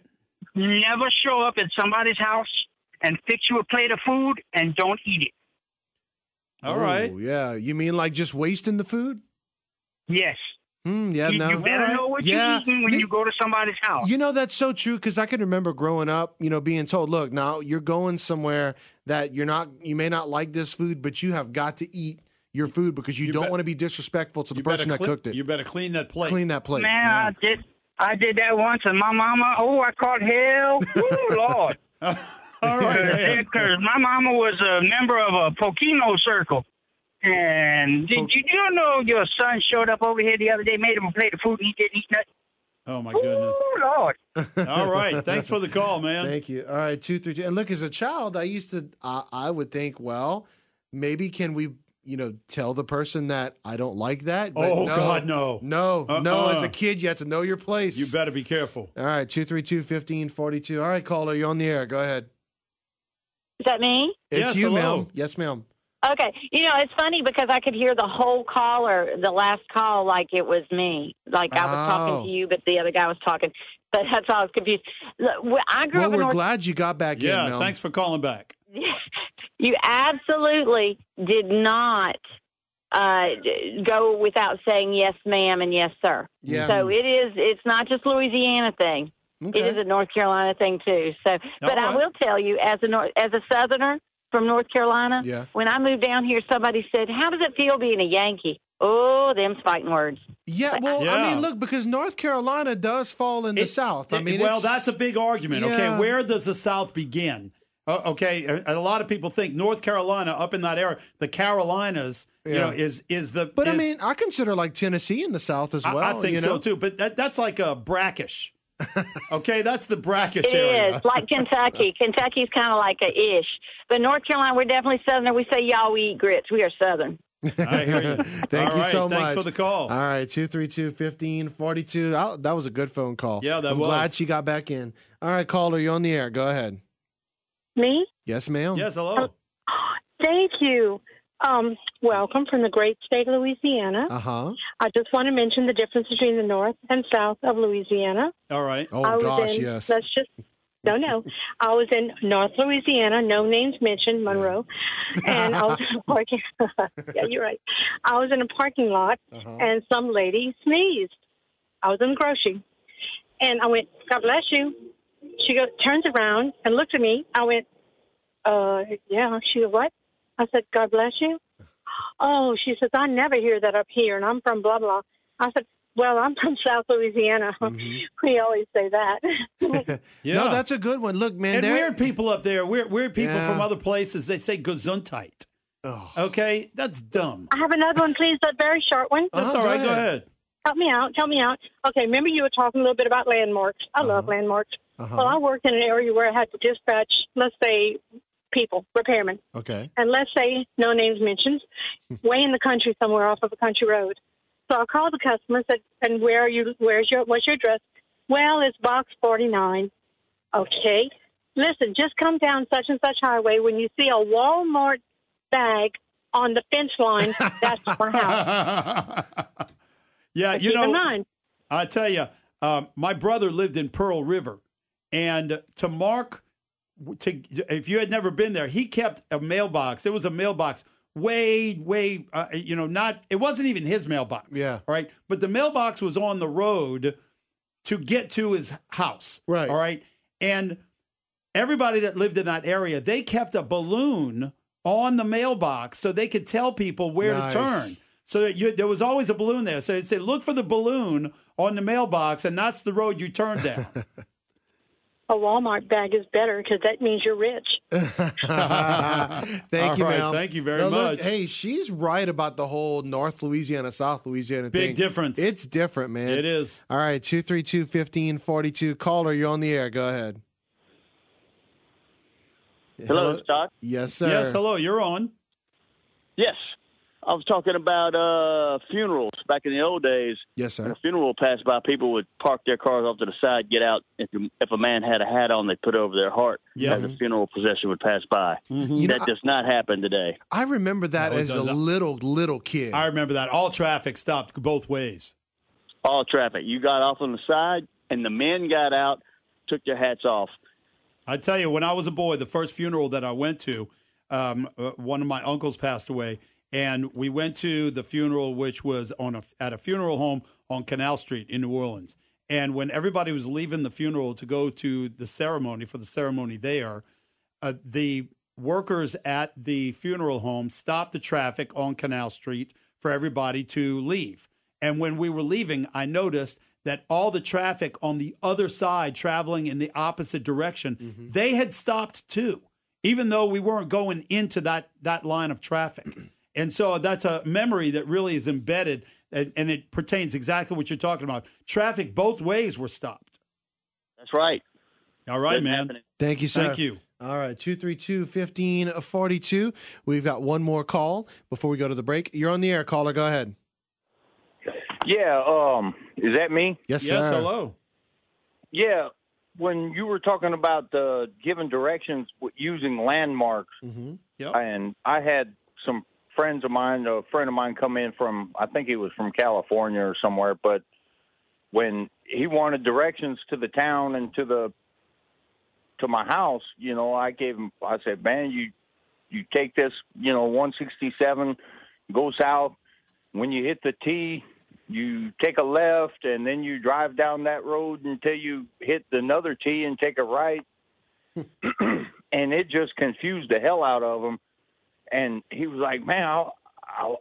Never show up at somebody's house and fix you a plate of food and don't eat it. All right. Yeah. You mean like just wasting the food? Yes. Yeah, you better know what you're eating when you go to somebody's house. You know, that's so true because I can remember growing up, being told, look, now you're going somewhere that you may not like this food, but you have got to eat your food because you don't want to be disrespectful to the person that cooked it. You better clean that plate. Clean that plate. Man, I did that once, and my mama, I caught hell. Ooh, Lord. All right. Because my mama was a member of a Pokino circle. And did you know your son showed up over here the other day, made him a plate of food, and he didn't eat nothing? Oh, my goodness. Oh, Lord. All right. Thanks for the call, man. Thank you. All right, 232. And look, as a child, I would think, well, maybe can we, tell the person that I don't like that? But God, no. No. As a kid, you have to know your place. You better be careful. All right, 232-1542. All right, caller, you're on the air. Go ahead. Is that me? It's you, hello. ma'am. Yes, ma'am. Okay. It's funny because I could hear the whole the last call, like it was me. Like I was talking to you, but the other guy was talking. But that's why I was confused. Look, I grew up in we're glad you got back in, Yeah, Mel. thanks for calling back. You absolutely did not go without saying yes, ma'am, and yes, sir. Yeah. So it's not just Louisiana thing. Okay. It is a North Carolina thing, too. So, but I will tell you, as a Southerner from North Carolina, when I moved down here, somebody said, how does it feel being a Yankee? Oh, them's fighting words. Yeah, well, I mean, look, because North Carolina does fall in the South. I mean, that's a big argument. Yeah. Okay, where does the South begin? Okay, and a lot of people think North Carolina, up in that area, the Carolinas, is the. But I mean, I consider like Tennessee in the South as well. I think so too. But that's like a brackish. Okay, that's the brackish area. It is like Kentucky. Kentucky's kind of like a ish, but North Carolina, we're definitely Southern. We say y'all, we eat grits. We are Southern. I hear you. Thank you so much. Thanks for the call. All right, 232-1542. That was a good phone call. Yeah, I'm glad she got back in. All right, caller, you're on the air. Go ahead. Me? Yes, ma'am. Yes, hello. Thank you. Welcome from the great state of Louisiana. Uh-huh. I just want to mention the difference between the north and south of Louisiana. All right. Oh, gosh, yes. No. I was in North Louisiana, no names mentioned, Monroe, and I was in a parking. Yeah, you're right. I was in a parking lot, and some lady sneezed. I was in the grocery, and I went, "God bless you." She turns around and looks at me. I went, "Yeah." She goes, "What?" I said, "God bless you." Oh, she says, "I never hear that up here, and I'm from blah blah." I said, "Well, I'm from South Louisiana." We always say that. No, that's a good one. Look, man, and weird people up there, weird people from other places, they say Gesundheit. Oh. Okay, that's dumb. I have another one, please. A very short one. That's all right. Go ahead. Help me out. Okay, remember you were talking a little bit about landmarks. I love landmarks. Well, I worked in an area where I had to dispatch, let's say, people, repairmen. Okay. And let's say, no names mentioned, way in the country somewhere off of a country road. So I called the customer and said, "And what's your address?" "Well, it's box 49. "Okay. Listen, just come down such and such highway. When you see a Walmart bag on the fence line, that's my house." Yeah, keep in mind. I tell you, my brother lived in Pearl River, and if you had never been there, he kept a mailbox. It was a mailbox way, it wasn't even his mailbox. Yeah. All right. But the mailbox was on the road to get to his house. Right. All right. And everybody that lived in that area, they kept a balloon on the mailbox so they could tell people where to turn. So there was always a balloon there. So they'd say, "Look for the balloon on the mailbox, and that's the road you turn down." A Walmart bag is better because that means you're rich. Thank you, ma'am. Thank you very much. Hey, she's right about the whole North Louisiana, South Louisiana thing. Big difference. It's different, man. It is. All right, 232-1542. Caller, you're on the air. Go ahead. Hello, Scott. Yes, sir. Yes, hello. You're on. Yes. I was talking about funerals back in the old days. Yes, sir. When a funeral passed by, people would park their cars off to the side, get out. If a man had a hat on, they'd put it over their heart as the funeral procession would pass by. That does not happen today. I remember that as a little kid. I remember that. All traffic stopped both ways. All traffic. You got off on the side, and the men got out, took their hats off. I tell you, when I was a boy, the first funeral that I went to, one of my uncles passed away. And we went to the funeral, which was at a funeral home on Canal Street in New Orleans. And when everybody was leaving the funeral to go to the ceremony, for the ceremony there, the workers at the funeral home stopped the traffic on Canal Street for everybody to leave. And when we were leaving, I noticed that all the traffic on the other side, traveling in the opposite direction, they had stopped too, even though we weren't going into that line of traffic. And so that's a memory that really is embedded, and it pertains exactly what you're talking about. Traffic both ways were stopped. That's right. All right, man. Thank you, sir. Thank you. All right, 232-1542. We've got one more call before we go to the break. You're on the air, caller. Go ahead. Yeah, is that me? Yes, sir. Yes, hello. Yeah, when you were talking about giving directions using landmarks, and I had some friends of mine, a friend of mine come in from, I think he was from California or somewhere, but when he wanted directions to the town and to my house, I said, "Man, you take this, 167, go south. When you hit the T, you take a left, and then you drive down that road until you hit another T and take a right." And it just confused the hell out of him. And he was like, "Man,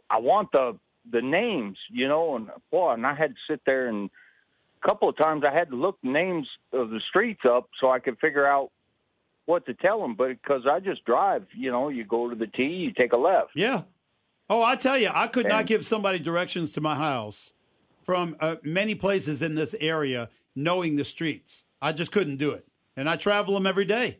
I want the names, and boy, and I had to sit there, and a couple of times I had to look the names of the streets up so I could figure out what to tell them, but because I just drive, you go to the T, you take a left. Yeah. Oh, I tell you, I could not give somebody directions to my house from many places in this area knowing the streets. I just couldn't do it. And I travel them every day.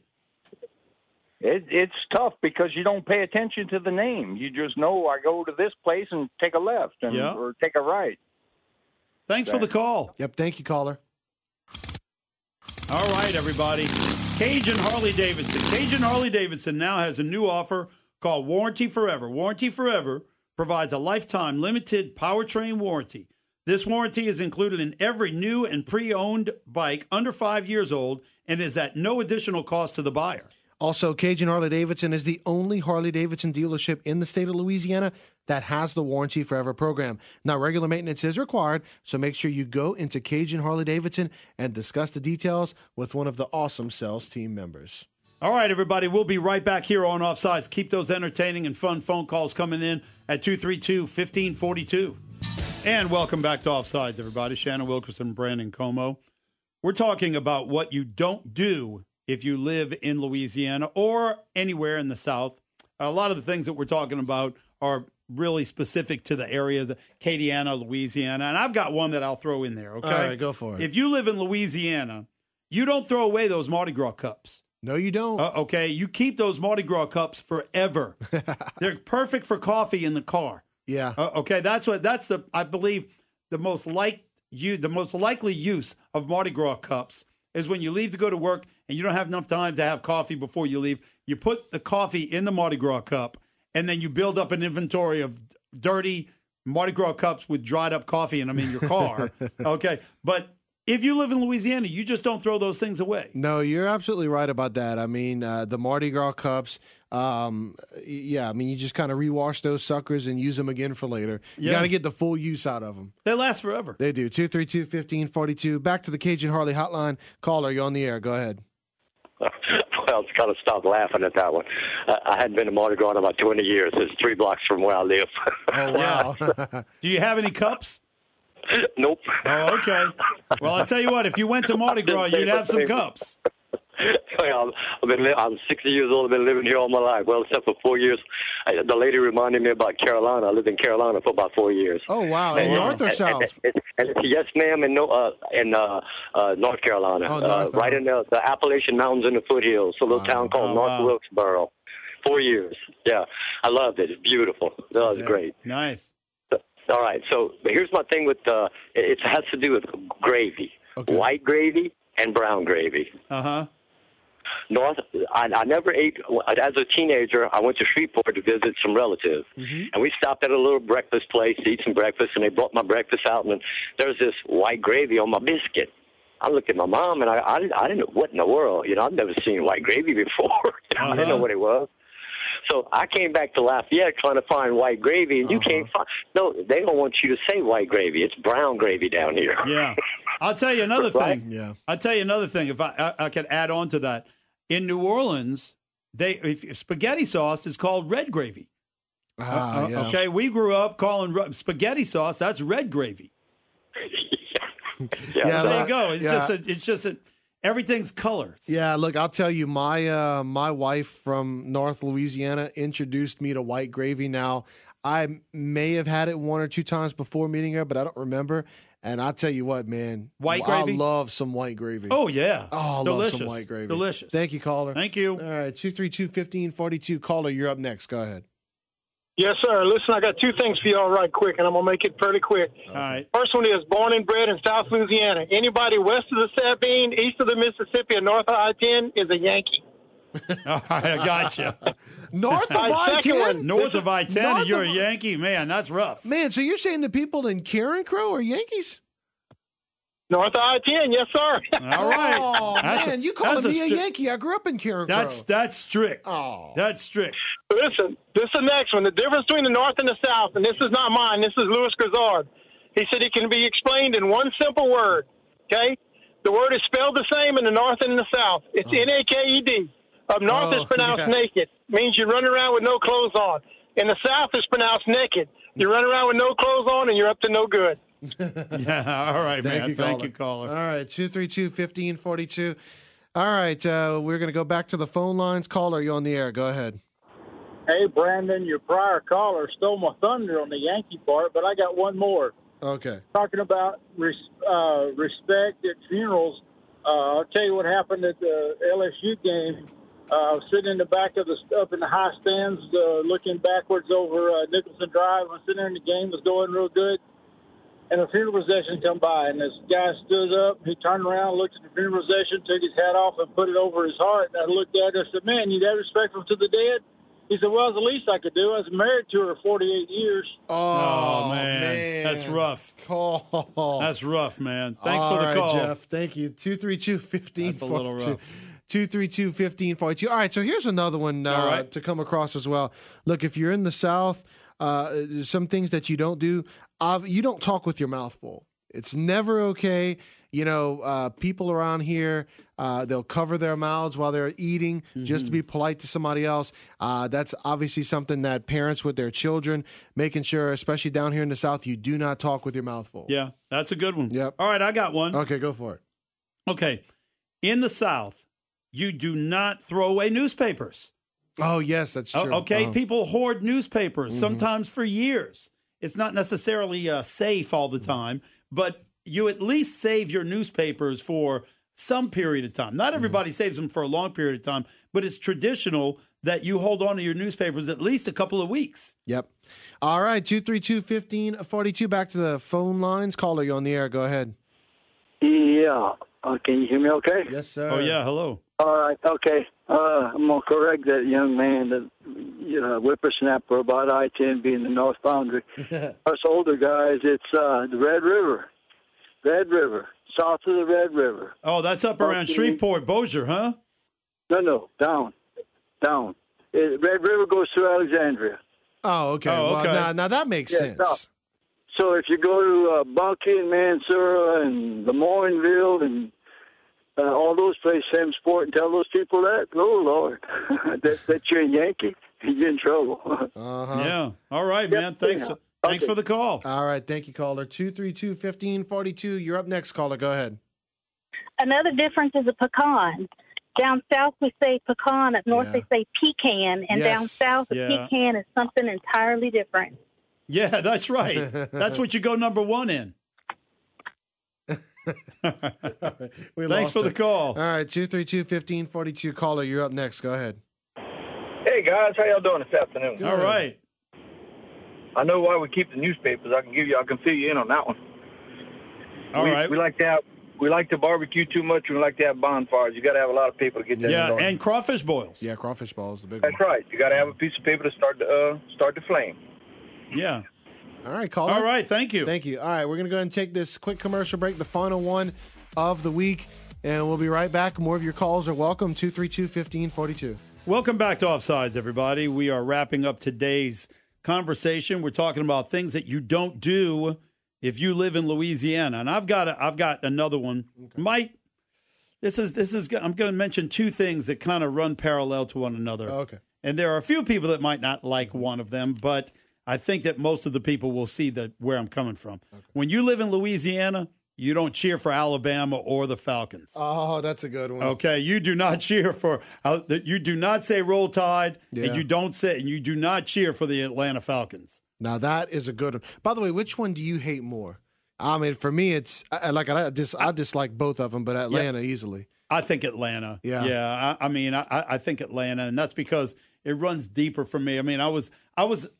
It's tough because you don't pay attention to the name. You just know I go to this place and take a left or take a right. Thanks for the call. Yep, thank you, caller. All right, everybody. Cajun Harley-Davidson. Cajun Harley-Davidson now has a new offer called Warranty Forever. Warranty Forever provides a lifetime limited powertrain warranty. This warranty is included in every new and pre-owned bike under 5 years old and is at no additional cost to the buyer. Also, Cajun Harley-Davidson is the only Harley-Davidson dealership in the state of Louisiana that has the Warranty Forever program. Now, regular maintenance is required, so make sure you go into Cajun Harley-Davidson and discuss the details with one of the awesome sales team members. All right, everybody, we'll be right back here on Offsides. Keep those entertaining and fun phone calls coming in at 232-1542. And welcome back to Offsides, everybody. Shannon Wilkerson, Brandon Comeaux. We're talking about what you don't do if you live in Louisiana or anywhere in the South. A lot of the things that we're talking about are really specific to the area, the Acadiana, Louisiana. And I've got one that I'll throw in there, okay? All right, go for it. If you live in Louisiana, you don't throw away those Mardi Gras cups. No, you don't. Okay, you keep those Mardi Gras cups forever. They're perfect for coffee in the car. Yeah. Okay, I believe the most likely use of Mardi Gras cups is when you leave to go to work and you don't have enough time to have coffee before you leave. You put the coffee in the Mardi Gras cup, and then you build up an inventory of dirty Mardi Gras cups with dried up coffee in them in your car. Okay, but if you live in Louisiana, you just don't throw those things away. No, you're absolutely right about that. I mean, the Mardi Gras cups, you just kind of rewash those suckers and use them again for later. You got to get the full use out of them. They last forever. They do. 232-1542. Back to the Cajun Harley hotline. Caller, you're on the air. Go ahead. Well, it's got to stop laughing at that one. I hadn't been to Mardi Gras in about 20 years. It's 3 blocks from where I live. Oh, wow. Do you have any cups? Nope. Oh, okay. Well, I'll tell you what. If you went to Mardi Gras, you'd have some cups. Well, I'm 60 years old. I've been living here all my life. Well, except for 4 years. The lady reminded me about Carolina. I lived in Carolina for about 4 years. Oh, wow. In North or South? And yes, ma'am, in North Carolina. Oh, right in the Appalachian Mountains in the foothills. A little town called North Wilkesboro. 4 years. Yeah. I loved it. It's beautiful. That was great. Nice. All right. So here's my thing with it has to do with gravy. Okay. White gravy and brown gravy. Uh-huh. I never ate, as a teenager, I went to Shreveport to visit some relatives. Mm-hmm. And we stopped at a little breakfast place to eat some breakfast, and they brought my breakfast out, and there's this white gravy on my biscuit. I looked at my mom, and I didn't know what in the world. I've never seen white gravy before. I didn't know what it was. So I came back to Lafayette trying to find white gravy, and you can't find. No, they don't want you to say white gravy. It's brown gravy down here. Yeah. I'll tell you another Right? thing. Yeah. I'll tell you another thing. If I could add on to that, in New Orleans, if spaghetti sauce is called red gravy. Yeah. Okay, we grew up calling spaghetti sauce. That's red gravy. There you go. It's just everything's colors. Yeah, look, I'll tell you, my wife from North Louisiana introduced me to white gravy. Now, I may have had it 1 or 2 times before meeting her, but I don't remember. And I'll tell you what, man. White gravy? I love some white gravy. Oh, yeah. Oh, I love some white gravy. Delicious. Thank you, caller. Thank you. All right, 232-1542. Caller, you're up next. Go ahead. Yes, sir. Listen, I got 2 things for y'all right quick, and I'm going to make it fairly quick. All right. First one is born and bred in South Louisiana. Anybody west of the Sabine, east of the Mississippi, and north of I-10 is a Yankee. All right, I got you. North of I-10? North of I-10, and you're a Yankee? Man, that's rough. Man, so you're saying the people in Karen Crow are Yankees? North of I-10, yes, sir. All right. Oh, man, you calling me a Yankee. I grew up in Karen Crow. That's strict. Oh. That's strict. Listen, this is the next one. The difference between the North and the South, and this is not mine. This is Louis Grizzard. He said it can be explained in one simple word, okay? The word is spelled the same in the North and the South. It's N-A-K-E-D. Up north it's pronounced naked. Means you run around with no clothes on. In the South it's pronounced naked. You run around with no clothes on and you're up to no good. Yeah, all right, man. Thank you, caller. All right, 232-1542. All right, we're going to go back to the phone lines. Caller, you're on the air. Go ahead. Hey, Brandon, your prior caller stole my thunder on the Yankee part, but I got one more. Okay. Talking about respect at funerals, I'll tell you what happened at the LSU game. I was sitting in the back of up in the high stands, looking backwards over Nicholson Drive. I was sitting there, and the game was going real good. And a funeral procession come by, and this guy stood up. He turned around, looked at the funeral procession, took his hat off, and put it over his heart. And I looked at it and I said, "Man, you that respectful to the dead?" He said, "Well, it's the least I could do. I was married to her 48 years." Oh, man. That's rough. Call. That's rough, man. Thanks for the call. Jeff. Thank you. 232-1542. That's a little rough. 232-1542. All right, so here's another one to come across as well. Look, if you're in the South, some things that you don't do, you don't talk with your mouth full. It's never okay. You know, people around here, they'll cover their mouths while they're eating just to be polite to somebody else. That's obviously something that parents with their children, making sure, especially down here in the South, you do not talk with your mouth full. Yeah, that's a good one. Yep. All right, I got one. Okay, go for it. Okay. In the South, you do not throw away newspapers. Oh, yes, that's true. Okay, people hoard newspapers, sometimes for years. It's not necessarily safe all the time, but you at least save your newspapers for some period of time. Not everybody saves them for a long period of time, but it's traditional that you hold on to your newspapers at least a couple of weeks. Yep. All right, 232-1542. Back to the phone lines. Caller, you on the air. Go ahead. Yeah. Can you hear me okay? Yes, sir. Oh, yeah. Hello. All right. Okay. I'm going to correct that young man, that whippersnapper about I-10 being the north boundary. Us older guys, it's the Red River. Red River. South of the Red River. Oh, that's up around Shreveport, Bossier, huh? No. Down. Red River goes through Alexandria. Oh, okay. Well, now that makes sense. South. So if you go to Bunkie and Mansura and Lemoyneville and all those places, Sam Sport, and tell those people that, oh, Lord, that you're a Yankee, you're in trouble. Yeah. All right, man. Thanks for the call. All right. Thank you, caller. 232-1542. You're up next, caller. Go ahead. Another difference is a pecan. Down south, we say pecan. Up north, they say pecan. And down south, a pecan is something entirely different. Yeah, that's right. That's what you go number one in. Thanks for the call. All right, 232-1542. Caller, you're up next. Go ahead. Hey, guys. How y'all doing this afternoon? All right. I know why we keep the newspapers. I can fill you in on that one. All right. We like to barbecue too much. We like to have bonfires. You got to have a lot of people to get that. Yeah, and crawfish boils. Yeah, crawfish boils, the big one. That's right. You got to have a piece of paper to start the flame. Yeah. All right, caller. All right, thank you. Thank you. All right, we're going to go ahead and take this quick commercial break, the final one of the week, and we'll be right back. More of your calls are welcome, 232-1542. Welcome back to Offsides, everybody. We are wrapping up today's conversation. We're talking about things that you don't do if you live in Louisiana, and I've got another one. Okay. I'm going to mention two things that kind of run parallel to one another. Okay. And there are a few people that might not like one of them, but I think that most of the people will see where I'm coming from. Okay. When you live in Louisiana, you don't cheer for Alabama or the Falcons. Oh, that's a good one. Okay, you do not cheer for. You do not say Roll Tide, and you do not cheer for the Atlanta Falcons. Now that is a good one. By the way, which one do you hate more? I mean, for me, it's I dislike both of them, but Atlanta easily. I think Atlanta. Yeah. I think Atlanta, and that's because it runs deeper for me. I mean, I was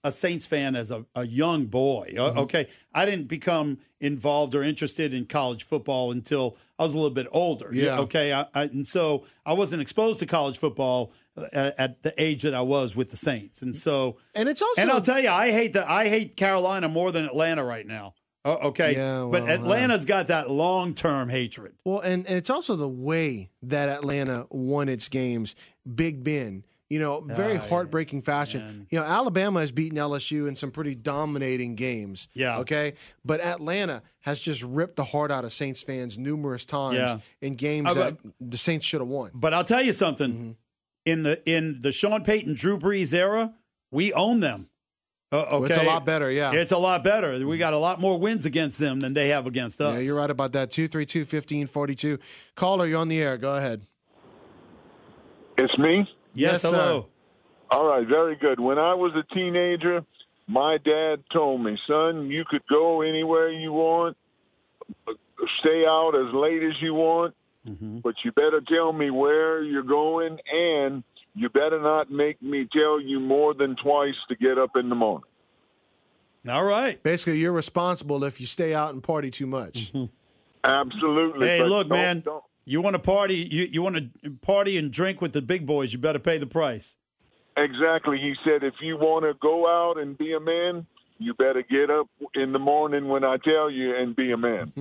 a Saints fan as a young boy. Mm-hmm. Okay, I didn't become involved or interested in college football until I was a little bit older. Yeah. Okay, and so I wasn't exposed to college football at the age that I was with the Saints, and so it's also. And I'll tell you, I hate Carolina more than Atlanta right now. Okay, but Atlanta's got that long-term hatred. Well, and it's also the way that Atlanta won its games. Big Ben. Very heartbreaking fashion. Man. Alabama has beaten LSU in some pretty dominating games. Yeah. Okay. But Atlanta has just ripped the heart out of Saints fans numerous times in games that the Saints should have won. But I'll tell you something. Mm-hmm. In the Sean Payton, Drew Brees era, we own them. Okay. It's a lot better, yeah. It's a lot better. We got a lot more wins against them than they have against us. Yeah, you're right about that. 232-1542. Caller, you're on the air. Go ahead. It's me? Yes, hello. All right, very good. When I was a teenager, my dad told me, son, you could go anywhere you want, stay out as late as you want, but you better tell me where you're going, and you better not make me tell you more than twice to get up in the morning. All right. Basically, you're responsible if you stay out and party too much. Absolutely. Hey, but look, man, don't. you want to party, you want to party and drink with the big boys, you better pay the price. Exactly. He said, if you want to go out and be a man, you better get up in the morning when I tell you and be a man.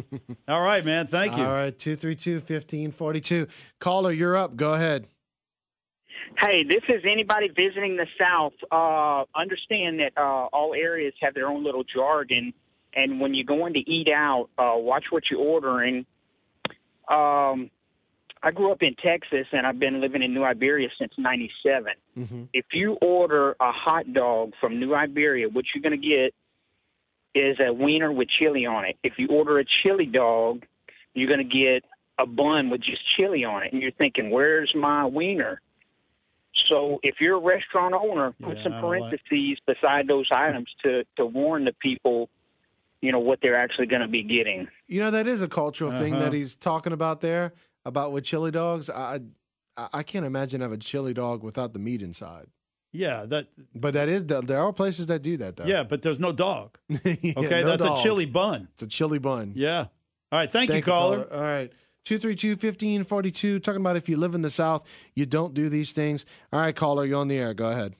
All right, man. Thank you. All right, 232-1542. Caller, you're up. Go ahead. Hey, this is anybody visiting the South. Understand that all areas have their own little jargon, and when you're going to eat out, watch what you're ordering. I grew up in Texas, and I've been living in New Iberia since '97. If you order a hot dog from New Iberia, what you're going to get is a wiener with chili on it. If you order a chili dog, you're going to get a bun with just chili on it. And you're thinking, where's my wiener? So if you're a restaurant owner, put some parentheses beside those items to warn the people, you know, what they're actually going to be getting. You know, that is a cultural thing that he's talking about there, about with chili dogs. I can't imagine having a chili dog without the meat inside. Yeah, but there are places that do that, though. Yeah, but there's no dog. Okay, no that's dog. a chili bun. It's a chili bun. Yeah. All right, thank you, caller. All right. 232-1542, talking about if you live in the South, you don't do these things. All right, caller, you're on the air. Go ahead.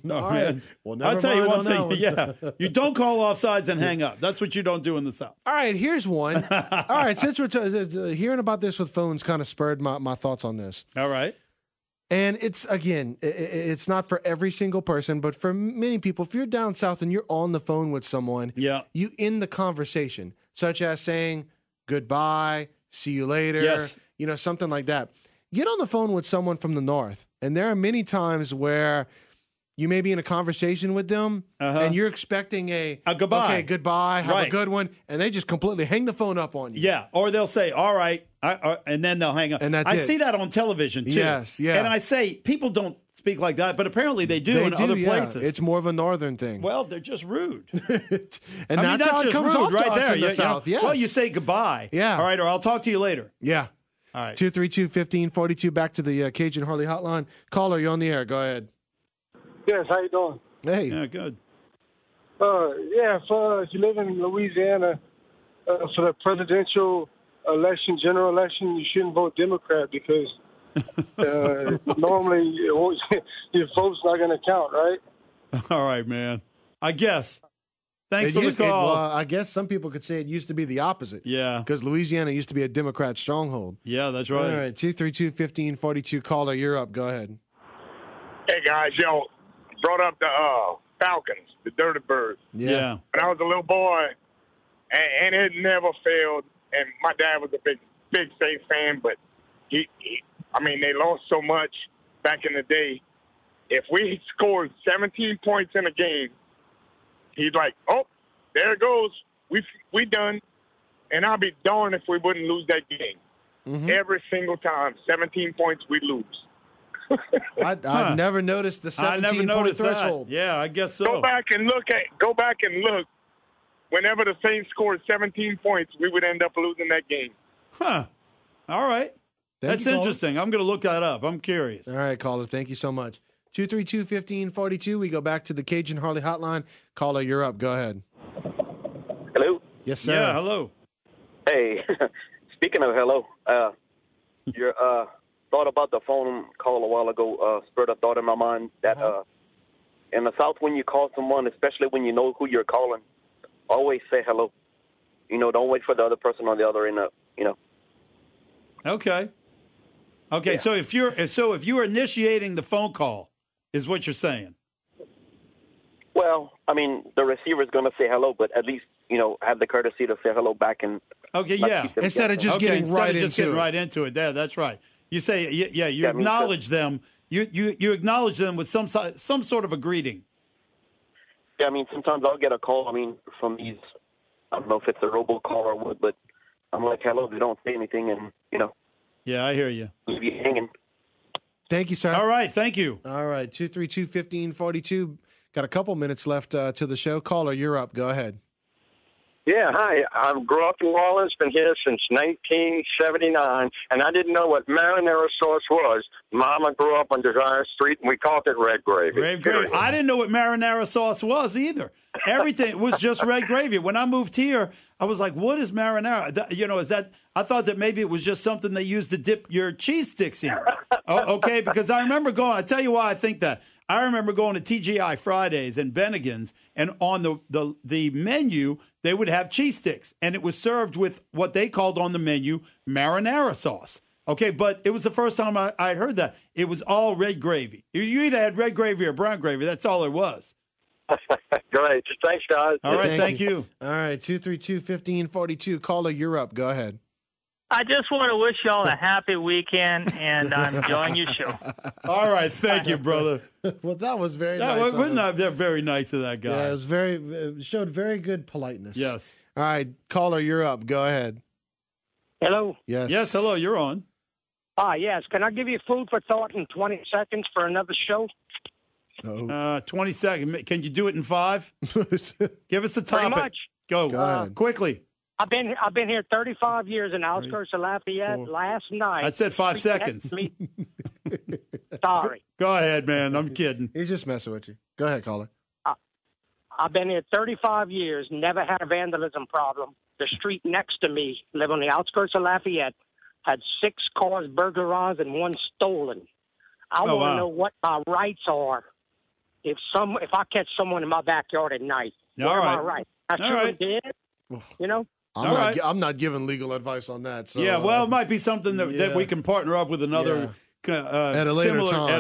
No, All man. right. Well, never I'll tell you mind one on that thing. one. Yeah, you don't call offsides and hang up. That's what you don't do in the South. All right, here's one. All right, since we're hearing about this with phones kind of spurred my thoughts on this. All right. And it's, again, it's not for every single person, but for many people, if you're down south and you're on the phone with someone, you end the conversation, such as saying goodbye, see you later, you know, something like that. Get on the phone with someone from the north, and there are many times where you may be in a conversation with them, and you're expecting a goodbye. Okay, goodbye, have a good one, and they just completely hang the phone up on you. Yeah, or they'll say, all right, and then they'll hang up. And that's I it. see that on television, too. Yes, yeah. And I say, people don't speak like that, but apparently they do in other places. It's more of a northern thing. Well, they're just rude. And I mean, that's how it just comes rude off to right us there. in the South, yes. Well, you say goodbye. Yeah. All right, or I'll talk to you later. Yeah. All right. 232-1542, back to the Cajun Harley hotline. Caller, you're on the air. Go ahead. Yes, how you doing? Hey. Yeah, good. If you live in Louisiana, for the presidential election, general election, you shouldn't vote Democrat because normally your vote's not going to count, right? All right, man. I guess. Thanks for the call. I guess some people could say it used to be the opposite. Yeah. Because Louisiana used to be a Democrat stronghold. Yeah, that's right. All right, 232-1542. Caller, you're up. Go ahead. Hey, guys, y'all brought up the Falcons, the Dirty Birds. Yeah. When I was a little boy, and it never failed, and my dad was a big Saints fan, but he they lost so much back in the day. If we scored 17 points in a game, he's like, oh, there it goes. We done. And I'll be darned if we wouldn't lose that game. Every single time, 17 points, we lose. I've never noticed the 17-point threshold. Yeah, I guess so. Go back and look. Whenever the Saints scored 17 points, we would end up losing that game. Huh. All right. That's interesting. I'm going to look that up. I'm curious. All right, caller. Thank you so much. 232-1542. We go back to the Cajun Harley hotline. Caller, you're up. Go ahead. Hello? Yes, sir. Yeah, hello. Hey, speaking of hello, your thought about the phone call a while ago spurred a thought in my mind that in the South, when you call someone, especially when you know who you're calling, always say hello. You know, don't wait for the other person on the other end. Okay. Okay. Yeah. So if you're initiating the phone call, is what you're saying? Well, I mean, the receiver is going to say hello, but at least have the courtesy to say hello back and. Okay. Yeah. Instead of just getting right into it. Yeah, that's right. You say you acknowledge them. You acknowledge them with some sort of a greeting. Yeah, I mean, sometimes I'll get a call. I mean, from these, I don't know if it's a robocall or what, but I'm like, hello, they don't say anything, and Yeah, I hear you. Leave you hanging. Thank you, sir. All right, thank you. All right, 232-1542. Got a couple minutes left to the show. Caller, you're up. Go ahead. Yeah, hi. I grew up in New Orleans, been here since 1979, and I didn't know what marinara sauce was. Mama grew up on Desire Street, and we called it red gravy. Red gravy. I didn't know what marinara sauce was either. Everything was just red gravy. When I moved here, I was like, what is marinara? Is that? I thought that maybe it was just something they used to dip your cheese sticks in. Okay, because I remember going, I'll tell you why I think that. I remember going to TGI Fridays and Bennigan's, and on the menu, they would have cheese sticks, and it was served with what they called on the menu marinara sauce. Okay, but it was the first time I heard that. It was all red gravy. You either had red gravy or brown gravy. That's all it was. Great. Thanks, guys. All right, thank you. All right, 232-1542. Caller, you're up. Go ahead. I just want to wish y'all a happy weekend, and I'm enjoying your show. All right, thank you, brother. Well, that was very nice. Wasn't that very nice of that guy? Yeah, it showed very good politeness. Yes. All right, caller, you're up. Go ahead. Hello? Yes. Yes, hello, you're on. Yes. Can I give you food for thought in 20 seconds for another show? 20 seconds. Can you do it in 5? Give us a topic. Pretty much. Go ahead. Quickly. I've been here 35 years in the outskirts of Lafayette. Last night. I said 5 seconds. Sorry. Go ahead, man. I'm kidding. He's just messing with you. Go ahead, caller. I've been here 35 years, never had a vandalism problem. The street next to me, live on the outskirts of Lafayette, had 6 cars burglarized and 1 stolen. I want to know what my rights are if I catch someone in my backyard at night. What are my rights? I should did. You know? I'm not giving legal advice on that. So, yeah, well, it might be something that we can partner up with another at a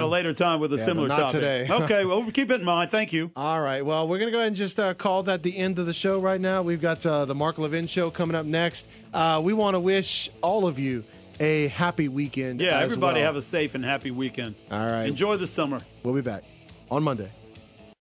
later time with a similar not topic. Today. Okay, well, keep it in mind. Thank you. All right. Well, we're going to go ahead and just call that the end of the show right now. We've got the Mark Levin Show coming up next. We want to wish all of you a happy weekend. Yeah, everybody have a safe and happy weekend. All right. Enjoy the summer. We'll be back on Monday.